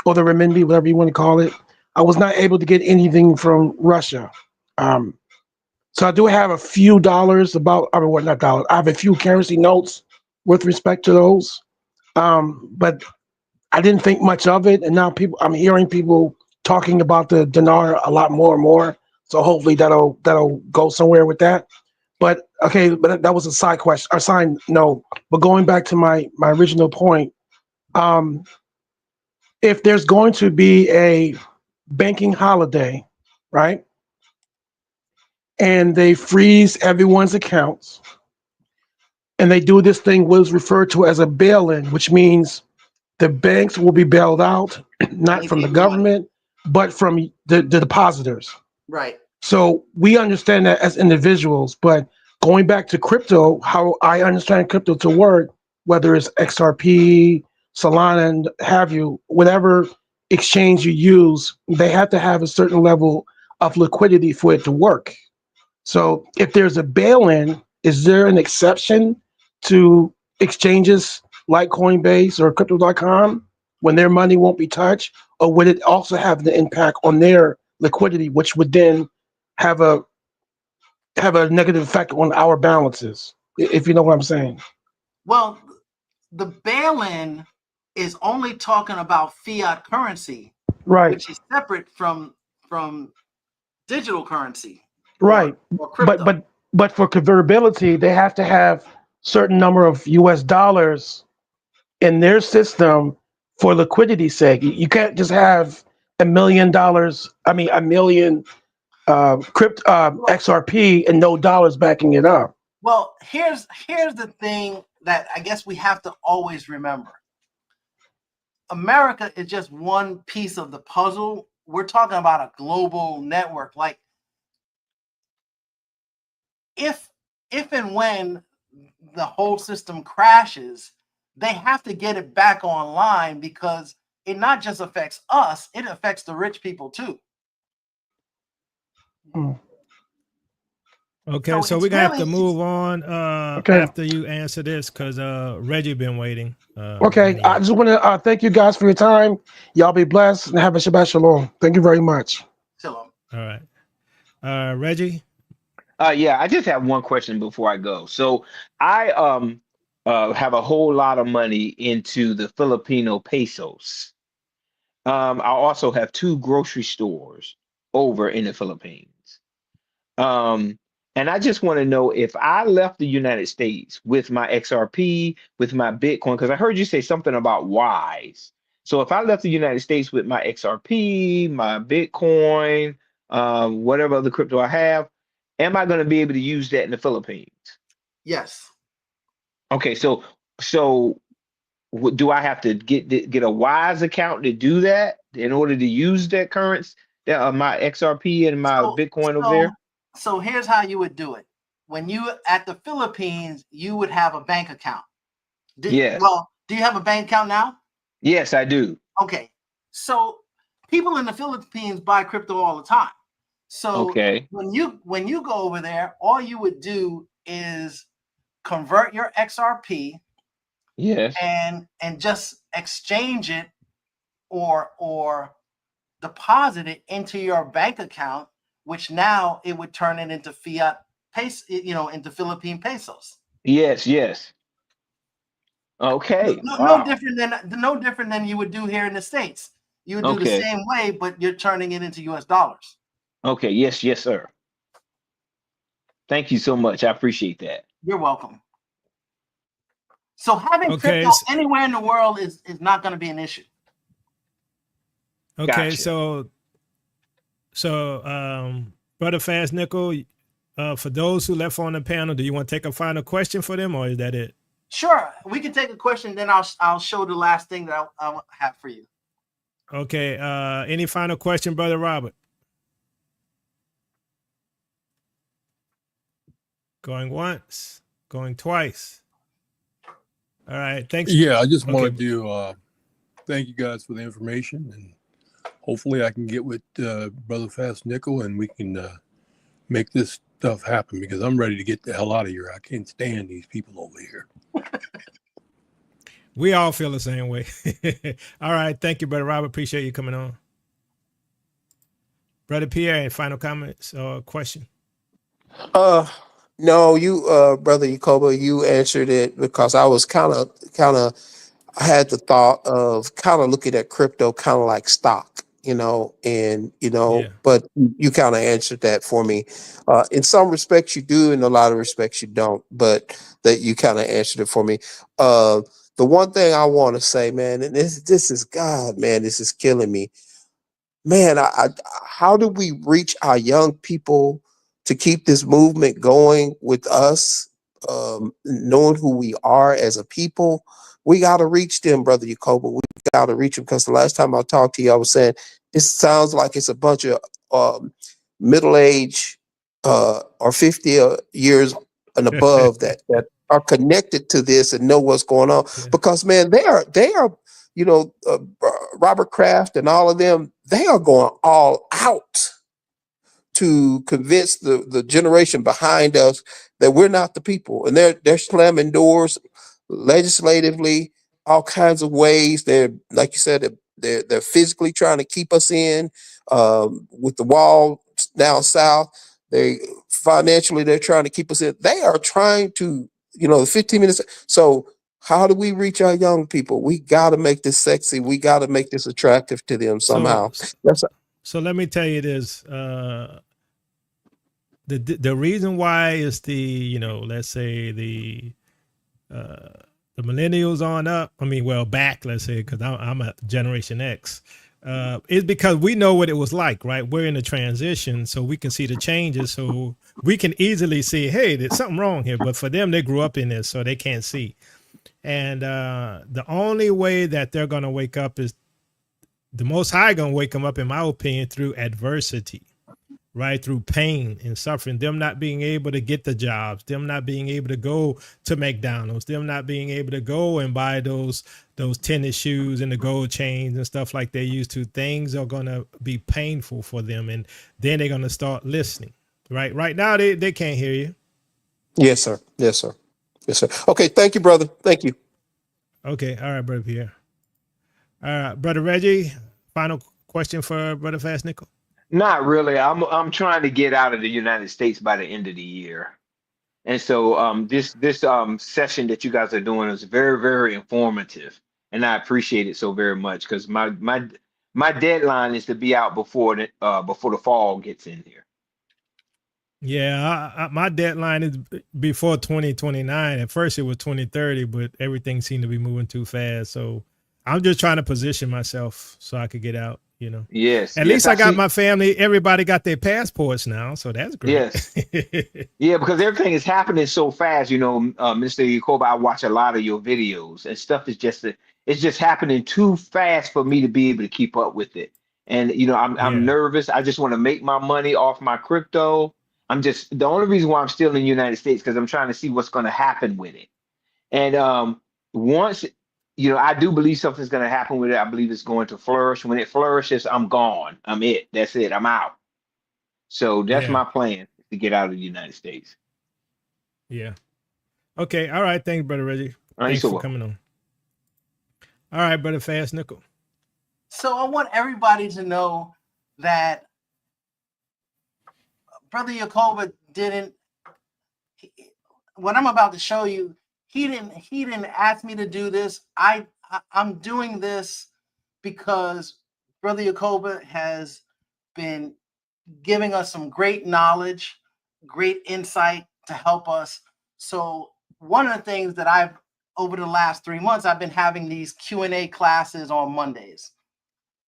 or the renminbi, whatever you want to call it. I was not able to get anything from Russia. So I do have a few dollars not dollars. I have a few currency notes with respect to those. But I didn't think much of it. And now I'm hearing people talking about the dinar a lot more and more. So hopefully that'll go somewhere with that. But okay, but that was a side question or side note. But going back to my original point, if there's going to be a banking holiday, right? And they freeze everyone's accounts, and they do this thing what is referred to as a bail-in, which means the banks will be bailed out, not from the government, but from the depositors. Right. So we understand that as individuals, but going back to crypto, how I understand crypto to work, whether it's XRP, Solana, and have you, whatever exchange you use, they have to have a certain level of liquidity for it to work. So if there's a bail-in, is there an exception to exchanges like Coinbase or Crypto.com when their money won't be touched? Or would it also have the impact on their liquidity, which would then have a negative effect on our balances, if you know what I'm saying? Well, the bail-in is only talking about fiat currency, Right. which is separate from digital currency. Right. Or crypto. But for convertibility, they have to have certain number of US dollars in their system for liquidity's sake. You can't just have $1 million, a million XRP and no dollars backing it up. Well, here's the thing that I guess we have to always remember. America is just one piece of the puzzle. We're talking about a global network. Like if and when the whole system crashes, they have to get it back online because it not just affects us, it affects the rich people too. Okay, so we're gonna have to move on after you answer this because Reggie been waiting. Okay, I just want to thank you guys for your time. Y'all be blessed and have a Shabbat Shalom. Thank you very much. Shalom. All right, Reggie. Yeah, I just have one question before I go. So I have a whole lot of money into the Filipino pesos. I also have 2 grocery stores over in the Philippines. And I just want to know if I left the United States with my XRP, with my Bitcoin, because I heard you say something about WISE. So if I left the United States with my XRP, my Bitcoin, whatever other crypto I have, am I going to be able to use that in the Philippines? Yes. Okay, so do I have to get a WISE account to do that in order to use that currency, my XRP and my Bitcoin over there? So here's how you would do it. When you at the Philippines, you would have a bank account. Yes. Well, do you have a bank account now? Yes, I do. Okay. So people in the Philippines buy crypto all the time. So okay. when you go over there, all you would do is convert your XRP. Yes. And just exchange it or deposit it into your bank account, which now it would turn it into fiat peso, into Philippine pesos. Yes, yes. Okay. No different than you would do here in the States. You would do the same way, but you're turning it into US dollars. Okay, yes, sir. Thank you so much. I appreciate that. You're welcome. So having crypto anywhere in the world is not going to be an issue. Okay, Gotcha. so Brother Fast Nickel, for those who left on the panel, do you want to take a final question for them, or is that it? Sure, we can take a question, then I'll show the last thing that I'll have for you. Okay, any final question, Brother Robert? Going once, going twice. All right, thanks. Yeah, I just Okay. wanted to thank you guys for the information, and hopefully I can get with Brother Fast Nickel and we can make this stuff happen, because I'm ready to get the hell out of here. I can't stand these people over here. We all feel the same way. All right, thank you, Brother Robert. Appreciate you coming on. Brother Pierre, any final comments or question? No, you, brother Yacoba, you answered it, because I was kind of, I had the thought of kind of looking at crypto kind of like stock, and, Yeah. but you kind of answered that for me. In some respects you do, in a lot of respects you don't, but that you kind of answered it for me. The one thing I want to say, man, and this is God, man, this is killing me. Man, how do we reach our young people to keep this movement going with us, knowing who we are as a people? We got to reach them, Brother Yacoba. We got to reach them, because the last time I talked to you, I was saying it sounds like it's a bunch of middle-aged or 50 years and above that are connected to this and know what's going on. Yeah. Because, man, they are Robert Kraft and all of them, they are going all out to convince the generation behind us that we're not the people. And they're slamming doors legislatively, all kinds of ways. They're, like you said, they're physically trying to keep us in, with the wall down south. They financially, they're trying to keep us in. They are trying to, 15 minutes. So how do we reach our young people? We got to make this sexy. We got to make this attractive to them somehow. So let me tell you this. The reason why is let's say the millennials on up. I mean, well, back, let's say, because I'm a Generation X. Is because we know what it was like, right? We're in the transition, so we can see the changes. So we can easily see, hey, there's something wrong here. But for them, they grew up in this, so they can't see. And the only way that they're going to wake up is the Most High going to wake them up, in my opinion, through adversity, right? Through pain and suffering, them not being able to get the jobs, them not being able to go to McDonald's, them not being able to go and buy those tennis shoes and the gold chains and stuff like they used to. Things are going to be painful for them. And then they're going to start listening, right? Right now, they can't hear you. Yes, sir. Yes, sir. Yes, sir. Okay. Thank you, brother. Thank you. Okay. All right, Brother Pierre. All right, Brother Reggie, final question for Brother Fast Nickel. Not really. I'm trying to get out of the United States by the end of the year. And so this session that you guys are doing is very, very informative. And I appreciate it so very much, because my deadline is to be out before the fall gets in here. Yeah, my deadline is before 2029. At first it was 2030, but everything seemed to be moving too fast. So I'm just trying to position myself so I could get out, Yes. At least I got my family. Everybody got their passports now, so that's great. Yes. Yeah, because everything is happening so fast. Mr. Yacoba, I watch a lot of your videos, and stuff is just happening too fast for me to be able to keep up with it. And I'm nervous. I just want to make my money off my crypto. The only reason why I'm still in the United States, because I'm trying to see what's going to happen with it. And once I do believe something's going to happen with it. I believe it's going to flourish. When it flourishes, I'm gone. I'm it. That's it. I'm out. So that's my plan, to get out of the United States. Yeah. Okay. All right. Thanks, Brother Reggie. Thanks for coming on. All right, Brother Fast Nickel. So I want everybody to know that Brother Yacoba what I'm about to show you, he didn't ask me to do this. I'm doing this because Brother Yacoba has been giving us some great knowledge, great insight to help us. So one of the things that over the last 3 months, I've been having these Q&A classes on Mondays.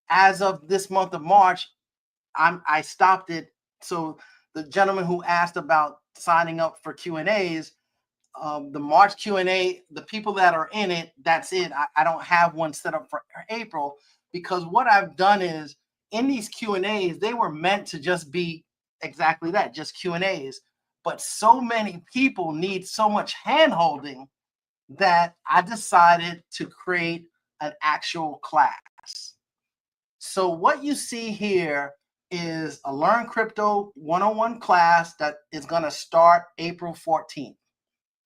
as of this month of March, I stopped it. So the gentleman who asked about signing up for Q&As, the March Q&A, the people that are in it, that's it. I don't have one set up for April, because what I've done is in these Q&As, they were meant to just be exactly that, just Q&As. But so many people need so much hand-holding that I decided to create an actual class. So what you see here is a Learn Crypto 101 class that is going to start April 14th.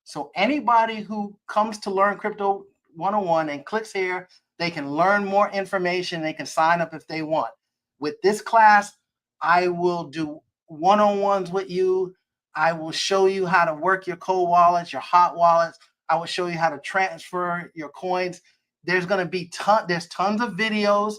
So anybody who comes to Learn Crypto 101 and clicks here, they can learn more information. They can sign up if they want. With this class, I will do one-on-ones with you. I will show you how to work your cold wallets, your hot wallets. I will show you how to transfer your coins. There's going to be there's tons of videos,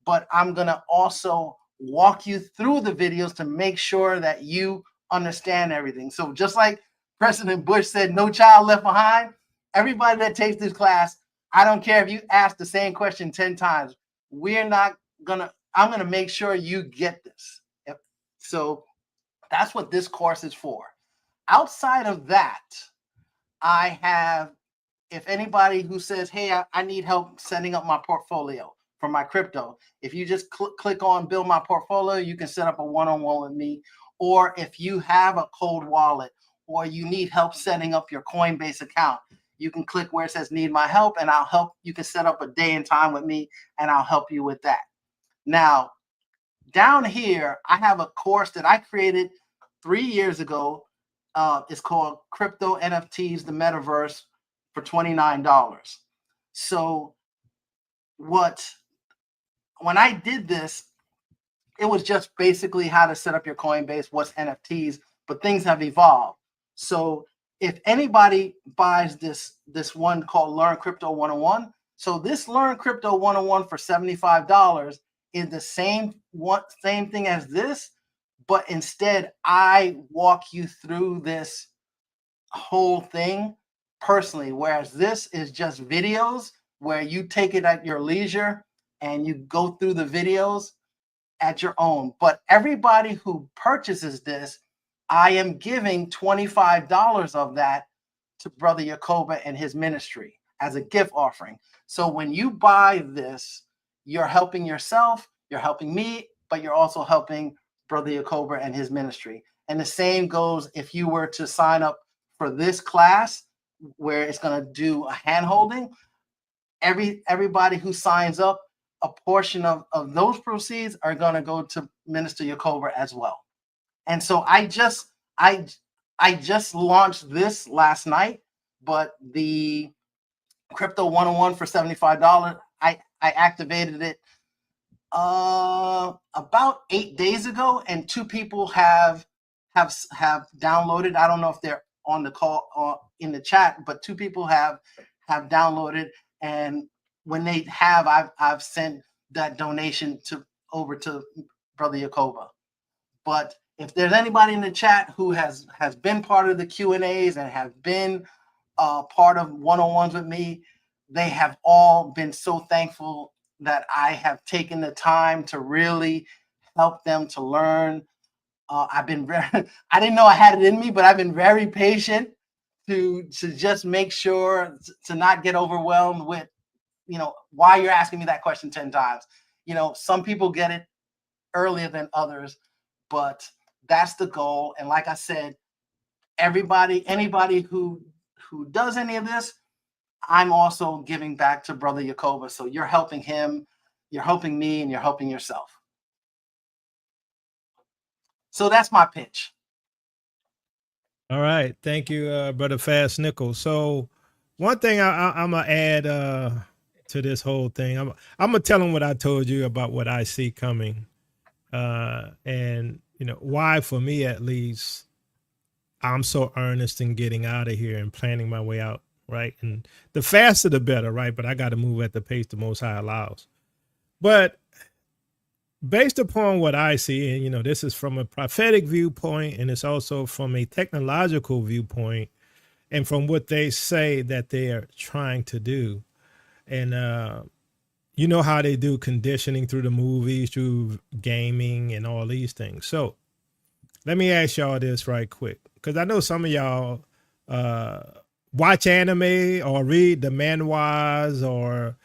but I'm going to also walk you through the videos to make sure that you understand everything. So just like President Bush said, no child left behind, everybody that takes this class, I don't care if you ask the same question 10 times, I'm going to make sure you get this. Yep. So that's what this course is for. Outside of that, I have, if anybody who says, hey, I need help setting up my portfolio for my crypto, if you just click on build my portfolio, you can set up a one-on-one with me. Or if you have a cold wallet or you need help setting up your Coinbase account, you can click where it says need my help, and I'll help. You can set up a day and time with me and I'll help you with that. Now, down here, I have a course that I created 3 years ago. It's called Crypto NFTs, the Metaverse, for $29. So when I did this, it was just basically how to set up your Coinbase, what's NFTs, but things have evolved. So if anybody buys this one called Learn Crypto 101, so this Learn Crypto 101 for $75 is the same thing as this, but instead I walk you through this whole thing personally, whereas this is just videos where you take it at your leisure and you go through the videos at your own. But everybody who purchases this, I am giving $25 of that to Brother Yacoba and his ministry as a gift offering. So when you buy this, you're helping yourself, you're helping me, but you're also helping Brother Yacoba and his ministry. And the same goes if you were to sign up for this class where it's going to do a hand-holding. Everybody who signs up, a portion of those proceeds are going to go to Minister Yacoba as well. And so I just launched this last night, but the Crypto 101 for $75, I activated it about 8 days ago, and 2 people have downloaded. I don't know if they're on the call or in the chat, but 2 people have downloaded, and when they have, I've sent that donation over to Brother Yacoba. But if there's anybody in the chat who has been part of the Q&As and have been part of one-on-ones with me, they have all been so thankful that I have taken the time to really help them to learn. I didn't know I had it in me, but I've been very patient to just make sure to not get overwhelmed with, why you're asking me that question 10 times. Some people get it earlier than others, but that's the goal. And like I said, anybody who does any of this, I'm also giving back to Brother Yacoba. So you're helping him, you're helping me, and you're helping yourself. So that's my pitch. All right. Thank you, Brother Fast Nickel. So one thing I'm going to add to this whole thing, I'm going to tell them what I told you about what I see coming. And, why, for me at least, I'm so earnest in getting out of here and planning my way out, right? And the faster, the better, right? But I got to move at the pace the Most High allows. But based upon what I see, and, this is from a prophetic viewpoint, and it's also from a technological viewpoint, and from what they say that they are trying to do. And, you know how they do conditioning through the movies, through gaming and all these things. So let me ask y'all this right quick, because I know some of y'all watch anime or read the manhwas or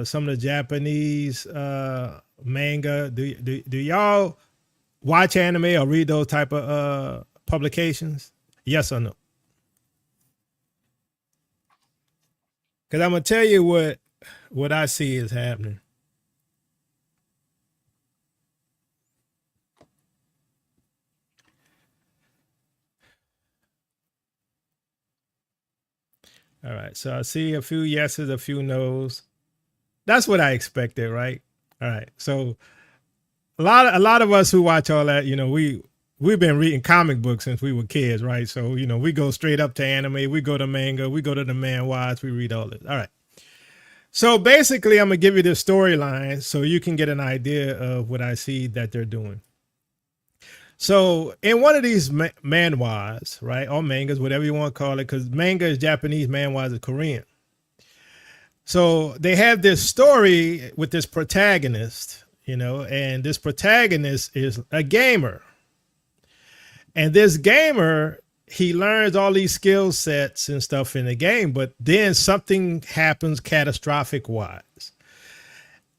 some of the Japanese manga. Do y'all watch anime or read those type of publications? Yes or no? Because I'm gonna tell you what I see is happening. All right, so I see a few yeses, a few nos. That's what I expected, right? All right, so a lot of us who watch all that, we've been reading comic books since we were kids, right? So we go straight up to anime, we go to manga, we go to the manhwas, we read all this. All right. So basically, I'm gonna give you this storyline so you can get an idea of what I see that they're doing. So in one of these manhwas, right, or mangas, whatever you want to call it, because manga is Japanese, manhwa is Korean. So they have this story with this protagonist, and this protagonist is a gamer. And this gamer, he learns all these skill sets and stuff in the game, but then something happens catastrophic wise.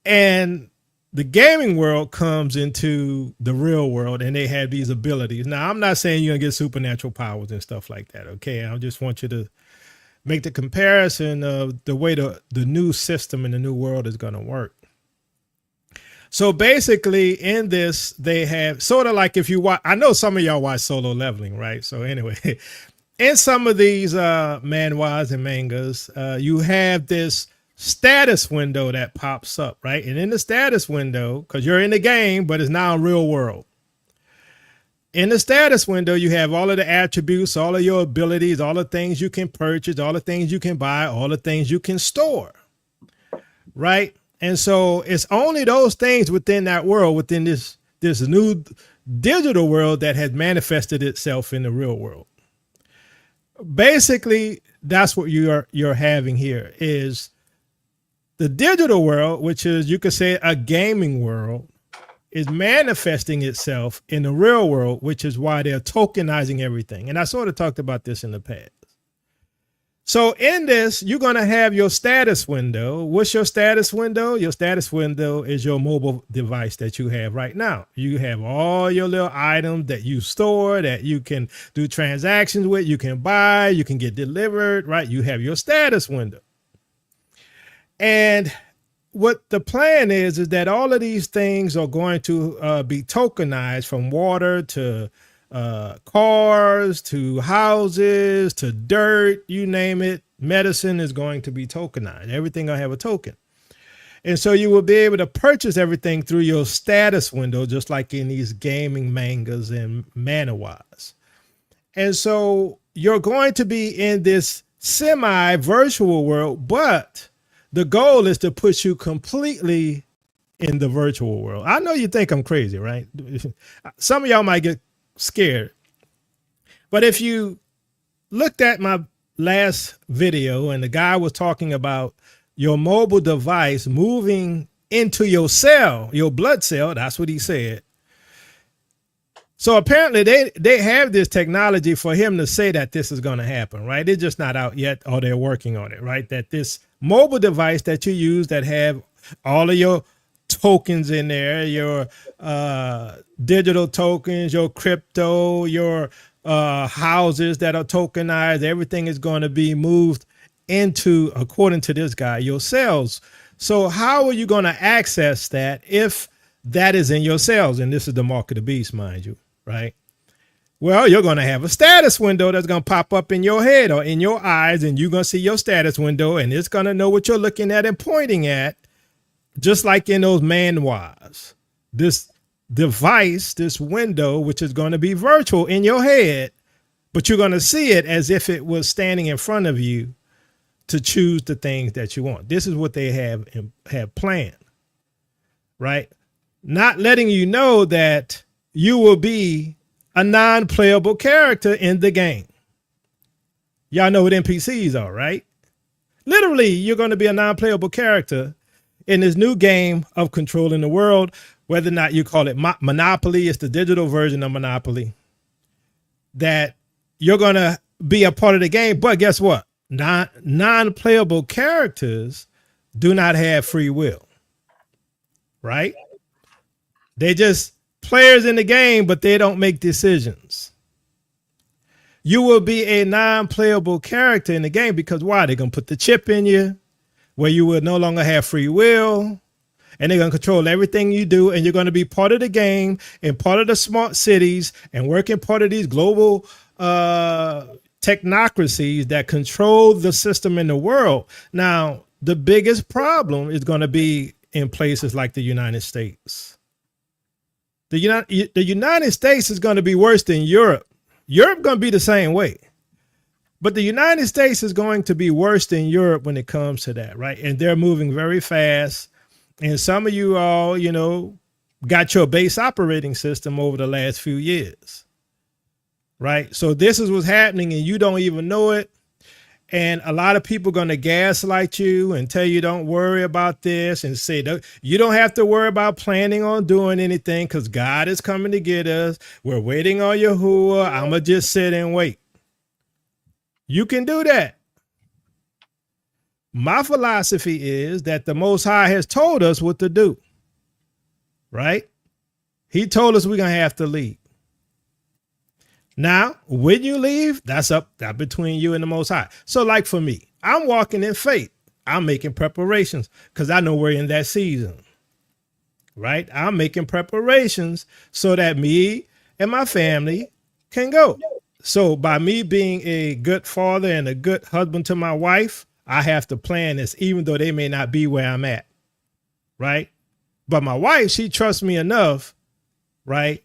And the gaming world comes into the real world and they have these abilities. Now, I'm not saying you're going to get supernatural powers and stuff like that, okay? I just want you to make the comparison of the way the new system in the new world is going to work. So basically in this, they have sort of like if you watch, I know some of y'all watch Solo Leveling, right? So anyway, in some of these manhwas and mangas, you have this status window that pops up, right? And in the status window, because you're in the game, but it's now real world. In the status window, you have all of the attributes, all of your abilities, all the things you can purchase, all the things you can buy, all the things you can store, right? And so it's only those things within that world, within this new digital world that has manifested itself in the real world. Basically, that's what you're having here is the digital world, which is, you could say, a gaming world, is manifesting itself in the real world, which is why they're tokenizing everything. And I sort of talked about this in the past. So in this, you're going to have your status window. What's your status window? Your status window is your mobile device that you have right now. You have all your little items that you store, that you can do transactions with, you can buy, you can get delivered, right? You have your status window. And what the plan is that all of these things are going to be tokenized, from water to cars to houses to dirt, you name it. Medicine is going to be tokenized. Everything will have a token. And so you will be able to purchase everything through your status window, just like in these gaming mangas and manhwas. And so you're going to be in this semi-virtual world, but the goal is to put you completely in the virtual world. I know you think I'm crazy, right? Some of y'all might get scared. But if you looked at my last video and the guy was talking about your mobile device moving into your cell, your blood cell, that's what he said. So apparently they have this technology for him to say that this is going to happen, right? It's just not out yet, or they're working on it, right? That this mobile device that you use that have all of your tokens in there, your digital tokens, your crypto, your houses that are tokenized, everything is going to be moved into, according to this guy, your cells. So how are you going to access that if that is in your cells? And this is the mark of the beast, mind you, right? Well, you're going to have a status window that's going to pop up in your head or in your eyes, and you're going to see your status window, and it's going to know what you're looking at and pointing at, just like in those manhwas. This device, this window, which is going to be virtual in your head, but you're going to see it as if it was standing in front of you to choose the things that you want. This is what they have planned, right? Not letting you know that you will be a non-playable character in the game. Y'all know what NPCs are, right? Literally, you're going to be a non-playable character in this new game of controlling the world, whether or not you call it monopoly, it's the digital version of monopoly, that you're going to be a part of the game. But guess what? Non-playable characters do not have free will, right? They just players in the game, but they don't make decisions. You will be a non-playable character in the game because why? They're going to put the chip in you where you will no longer have free will, and they're going to control everything you do, and you're going to be part of the game and part of the smart cities and working part of these global technocracies that control the system in the world. Now, the biggest problem is going to be in places like the United States. The United States is going to be worse than Europe. Europe going to be the same way. But the United States is going to be worse than Europe when it comes to that, right? And they're moving very fast. And some of you all, got your base operating system over the last few years, right? So this is what's happening and you don't even know it. And a lot of people are going to gaslight you and tell you don't worry about this and say you don't have to worry about planning on doing anything because God is coming to get us. We're waiting on Yahuwah. I'm going to just sit and wait. You can do that. My philosophy is that the Most High has told us what to do, right? He told us we're going to have to leave. Now, when you leave, that's between you and the Most High. So like for me, I'm walking in faith. I'm making preparations because I know we're in that season, right? I'm making preparations so that me and my family can go. So by me being a good father and a good husband to my wife, I have to plan this, even though they may not be where I'm at, right? But my wife, she trusts me enough, right,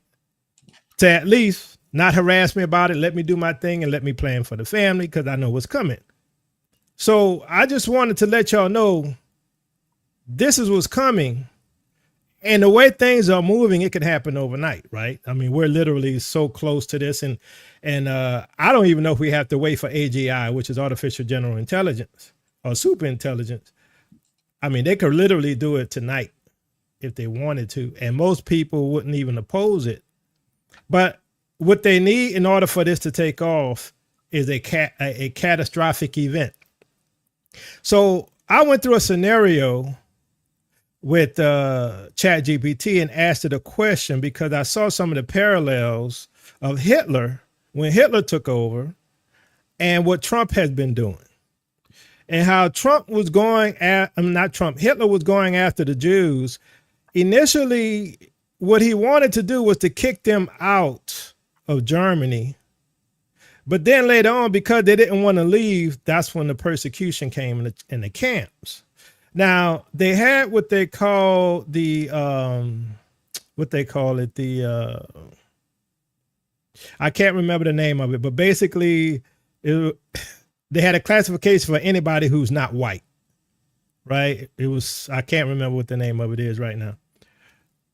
to at least not harass me about it, let me do my thing and let me plan for the family because I know what's coming. So I just wanted to let y'all know this is what's coming. And the way things are moving, it could happen overnight, right? I mean, we're literally so close to this. And I don't even know if we have to wait for AGI, which is artificial general intelligence or super intelligence. I mean, they could literally do it tonight if they wanted to. And most people wouldn't even oppose it. But what they need in order for this to take off is a catastrophic event. So I went through a scenario with ChatGPT and asked it a question because I saw some of the parallels of Hitler when Hitler took over and what Trump has been doing and how Hitler was going after the Jews. Initially, what he wanted to do was to kick them out of Germany. But then later on, because they didn't want to leave, that's when the persecution came in the camps. Now they had what they call I can't remember the name of it, but basically they had a classification for anybody who's not white, right? I can't remember what the name of it is right now.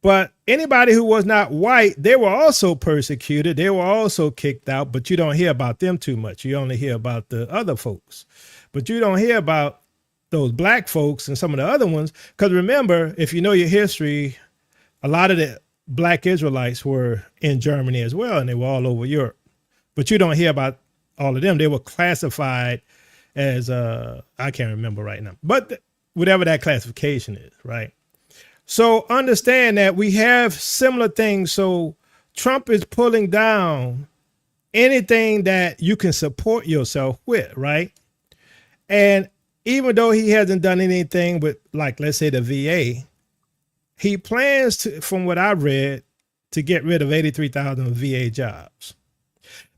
But anybody who was not white, they were also persecuted. They were also kicked out, but you don't hear about them too much. You only hear about the other folks, but you don't hear about those black folks and some of the other ones. Because remember, if you know your history, a lot of the black Israelites were in Germany as well, and they were all over Europe. But you don't hear about all of them. They were classified as, I can't remember right now, but whatever that classification is, right? So understand that we have similar things. So Trump is pulling down anything that you can support yourself with, right? And even though he hasn't done anything with, like, let's say the VA, he plans to, from what I read, to get rid of 83,000 VA jobs.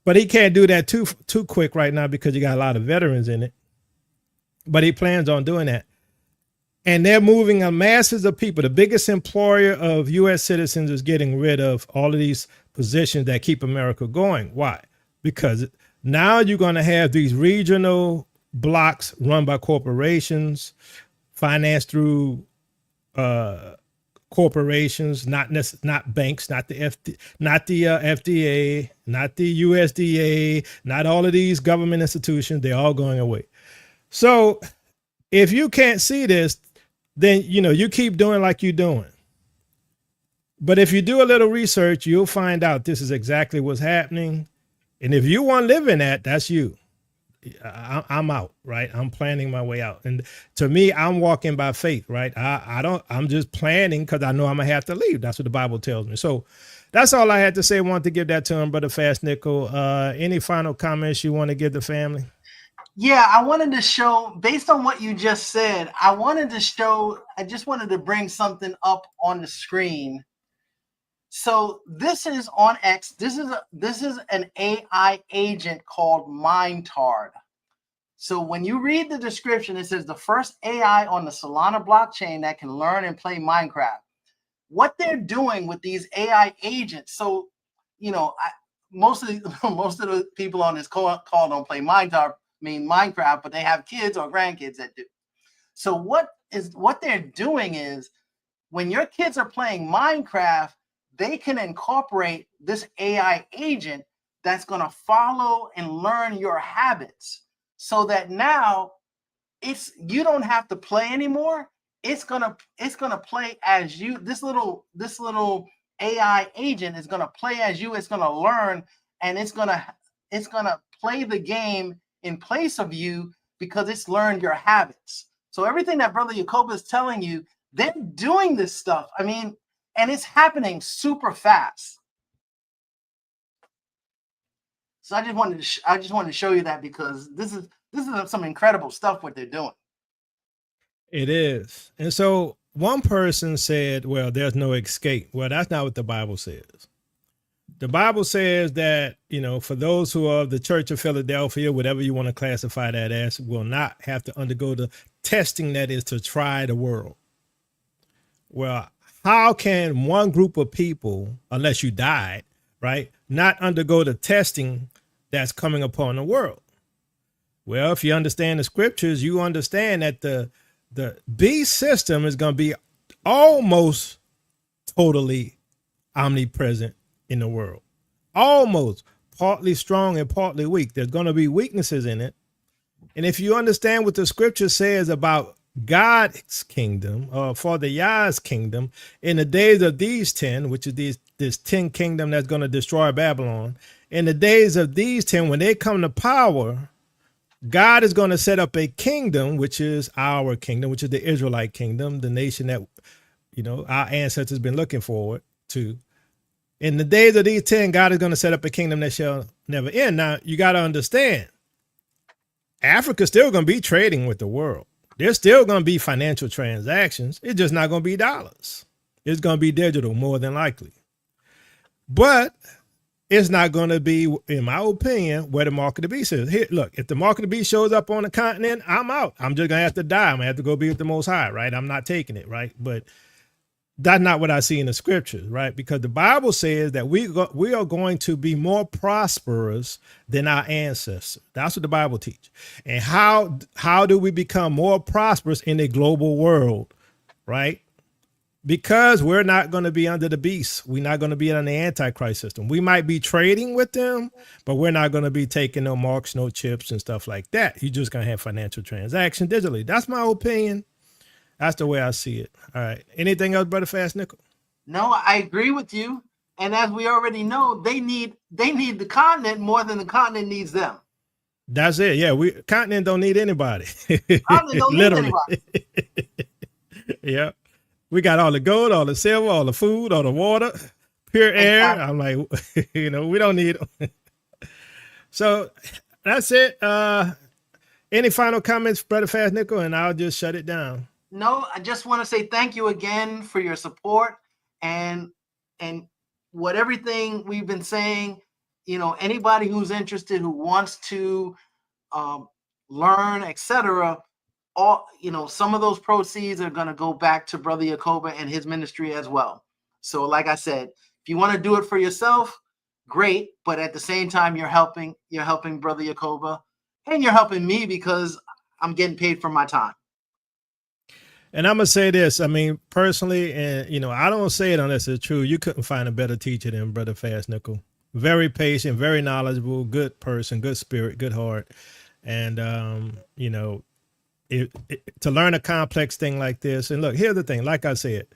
But he can't do that too quick right now because you got a lot of veterans in it. But he plans on doing that. And they're moving a masses of people. The biggest employer of U.S. citizens is getting rid of all of these positions that keep America going. Why? Because now you're going to have these regional blocks run by corporations, financed through corporations, not banks, not the FDA, not the USDA, not all of these government institutions. They're all going away. So if you can't see this, then you keep doing like you're doing. But if you do a little research, you'll find out this is exactly what's happening. And if you want to live in that, that's you. I'm out, right? I'm planning my way out. And to me, I'm walking by faith, right? I'm just planning because I know I'm gonna have to leave. That's what the Bible tells me. So that's all I had to say. I wanted to give that to him, Brother Fast Nickel. Any final comments you want to give the family? Yeah, I wanted to show, based on what you just said, I just wanted to bring something up on the screen. So this is on X. This is an AI agent called Mindtard. So when you read the description, it says the first AI on the Solana blockchain that can learn and play Minecraft. What they're doing with these AI agents, so most of the people on this call don't play Minecraft, but they have kids or grandkids that do. So what they're doing is, when your kids are playing Minecraft, they can incorporate this AI agent that's going to follow and learn your habits, so that now you don't have to play anymore. It's gonna play as you. This little AI agent is gonna play as you. It's gonna learn, and it's gonna play the game in place of you because it's learned your habits. So everything that Brother Yacoba is telling you, they're doing this stuff. I mean, and it's happening super fast. So I just wanted to show you that, because this is some incredible stuff what they're doing. It is. And so one person said, well, there's no escape. Well, that's not what the Bible says. The Bible says that, for those who are of the Church of Philadelphia, whatever you want to classify that as, will not have to undergo the testing that is to try the world. Well, how can one group of people, unless you died, right, not undergo the testing that's coming upon the world? Well, if you understand the scriptures, you understand that the beast system is going to be almost totally omnipresent in the world. Almost, partly strong and partly weak. There's going to be weaknesses in it. And if you understand what the scripture says about God's kingdom, or for the Yah's kingdom, in the days of these 10, which is this 10 kingdom that's going to destroy Babylon, in the days of these 10, when they come to power, God is going to set up a kingdom, which is our kingdom, which is the Israelite kingdom, the nation that, our ancestors been looking forward to. In the days of these 10, God is going to set up a kingdom that shall never end. Now, you got to understand, Africa's still going to be trading with the world. There's still going to be financial transactions. It's just not going to be dollars. It's going to be digital, more than likely. But it's not going to be, in my opinion, where the mark of the beast is. Here, look, if the mark of the beast shows up on the continent, I'm out. I'm just going to have to die. I'm going to have to go be with the Most High, right? I'm not taking it, right? But that's not what I see in the scriptures, right? Because the Bible says that we are going to be more prosperous than our ancestors. That's what the Bible teaches. And how do we become more prosperous in a global world, right? Because we're not going to be under the beast. We're not going to be on the Antichrist system. We might be trading with them, but we're not going to be taking no marks, no chips and stuff like that. You're just going to have financial transactions digitally. That's my opinion. That's the way I see it. All right. Anything else, Brother Fast Nickel? No, I agree with you. And as we already know, they need the continent more than the continent needs them. That's it. Yeah, continent don't need anybody. Continent don't need anybody. Yeah. We got all the gold, all the silver, all the food, all the water, pure air. I'm like, we don't need it. So that's it. Any final comments, Brother Fast Nickel, and I'll just shut it down. No, I just want to say thank you again for your support and what everything we've been saying. Anybody who's interested, who wants to learn, etc. Some of those proceeds are going to go back to Brother Yacoba and his ministry as well. So, like I said, if you want to do it for yourself, great. But at the same time, you're helping Brother Yacoba, and you're helping me because I'm getting paid for my time. And I'm going to say this, I mean, personally, and, I don't say it unless it's true. You couldn't find a better teacher than Brother Fast Nickel. Very patient, very knowledgeable, good person, good spirit, good heart. And, to learn a complex thing like this. And look, here's the thing. Like I said,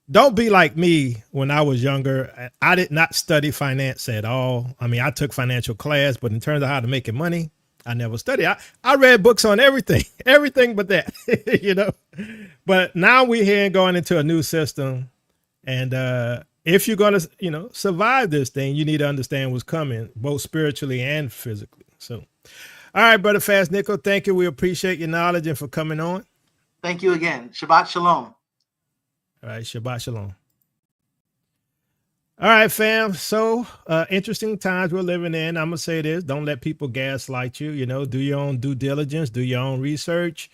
don't be like me when I was younger. I did not study finance at all. I mean, I took financial class, but in terms of how to make money, I never studied. I read books on everything, everything but that, you know. But now we're here and going into a new system. And if you're going to, you know, survive this thing, you need to understand what's coming, both spiritually and physically. So, all right, Brother Fast Nickel, thank you. We appreciate your knowledge and for coming on. Thank you again. Shabbat Shalom. All right, Shabbat Shalom. All right, fam. So interesting times we're living in. I'm going to say this. Don't let people gaslight you. You know, do your own due diligence, do your own research.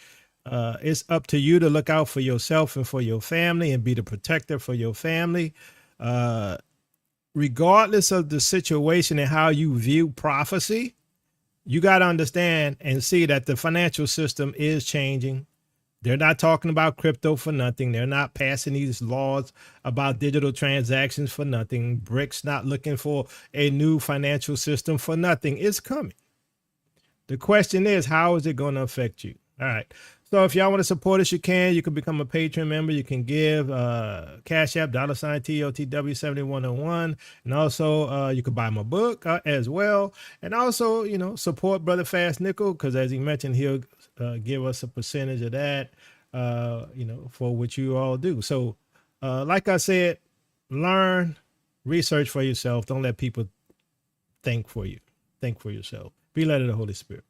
It's up to you to look out for yourself and for your family and be the protector for your family. Regardless of the situation and how you view prophecy, you got to understand and see that the financial system is changing. They're not talking about crypto for nothing. They're not passing these laws about digital transactions for nothing. BRICS not looking for a new financial system for nothing. It's coming. The question is, how is it going to affect you? All right. So if y'all want to support us, you can. You can become a Patreon member. You can give Cash App, $TOTW7101. And also you can buy my book as well. And also, you know, support Brother Fast Nickel, because as he mentioned, he'll give us a percentage of that, you know, for what you all do. So like I said, learn, research for yourself. Don't let people think for you. Think for yourself. Be led of the Holy Spirit.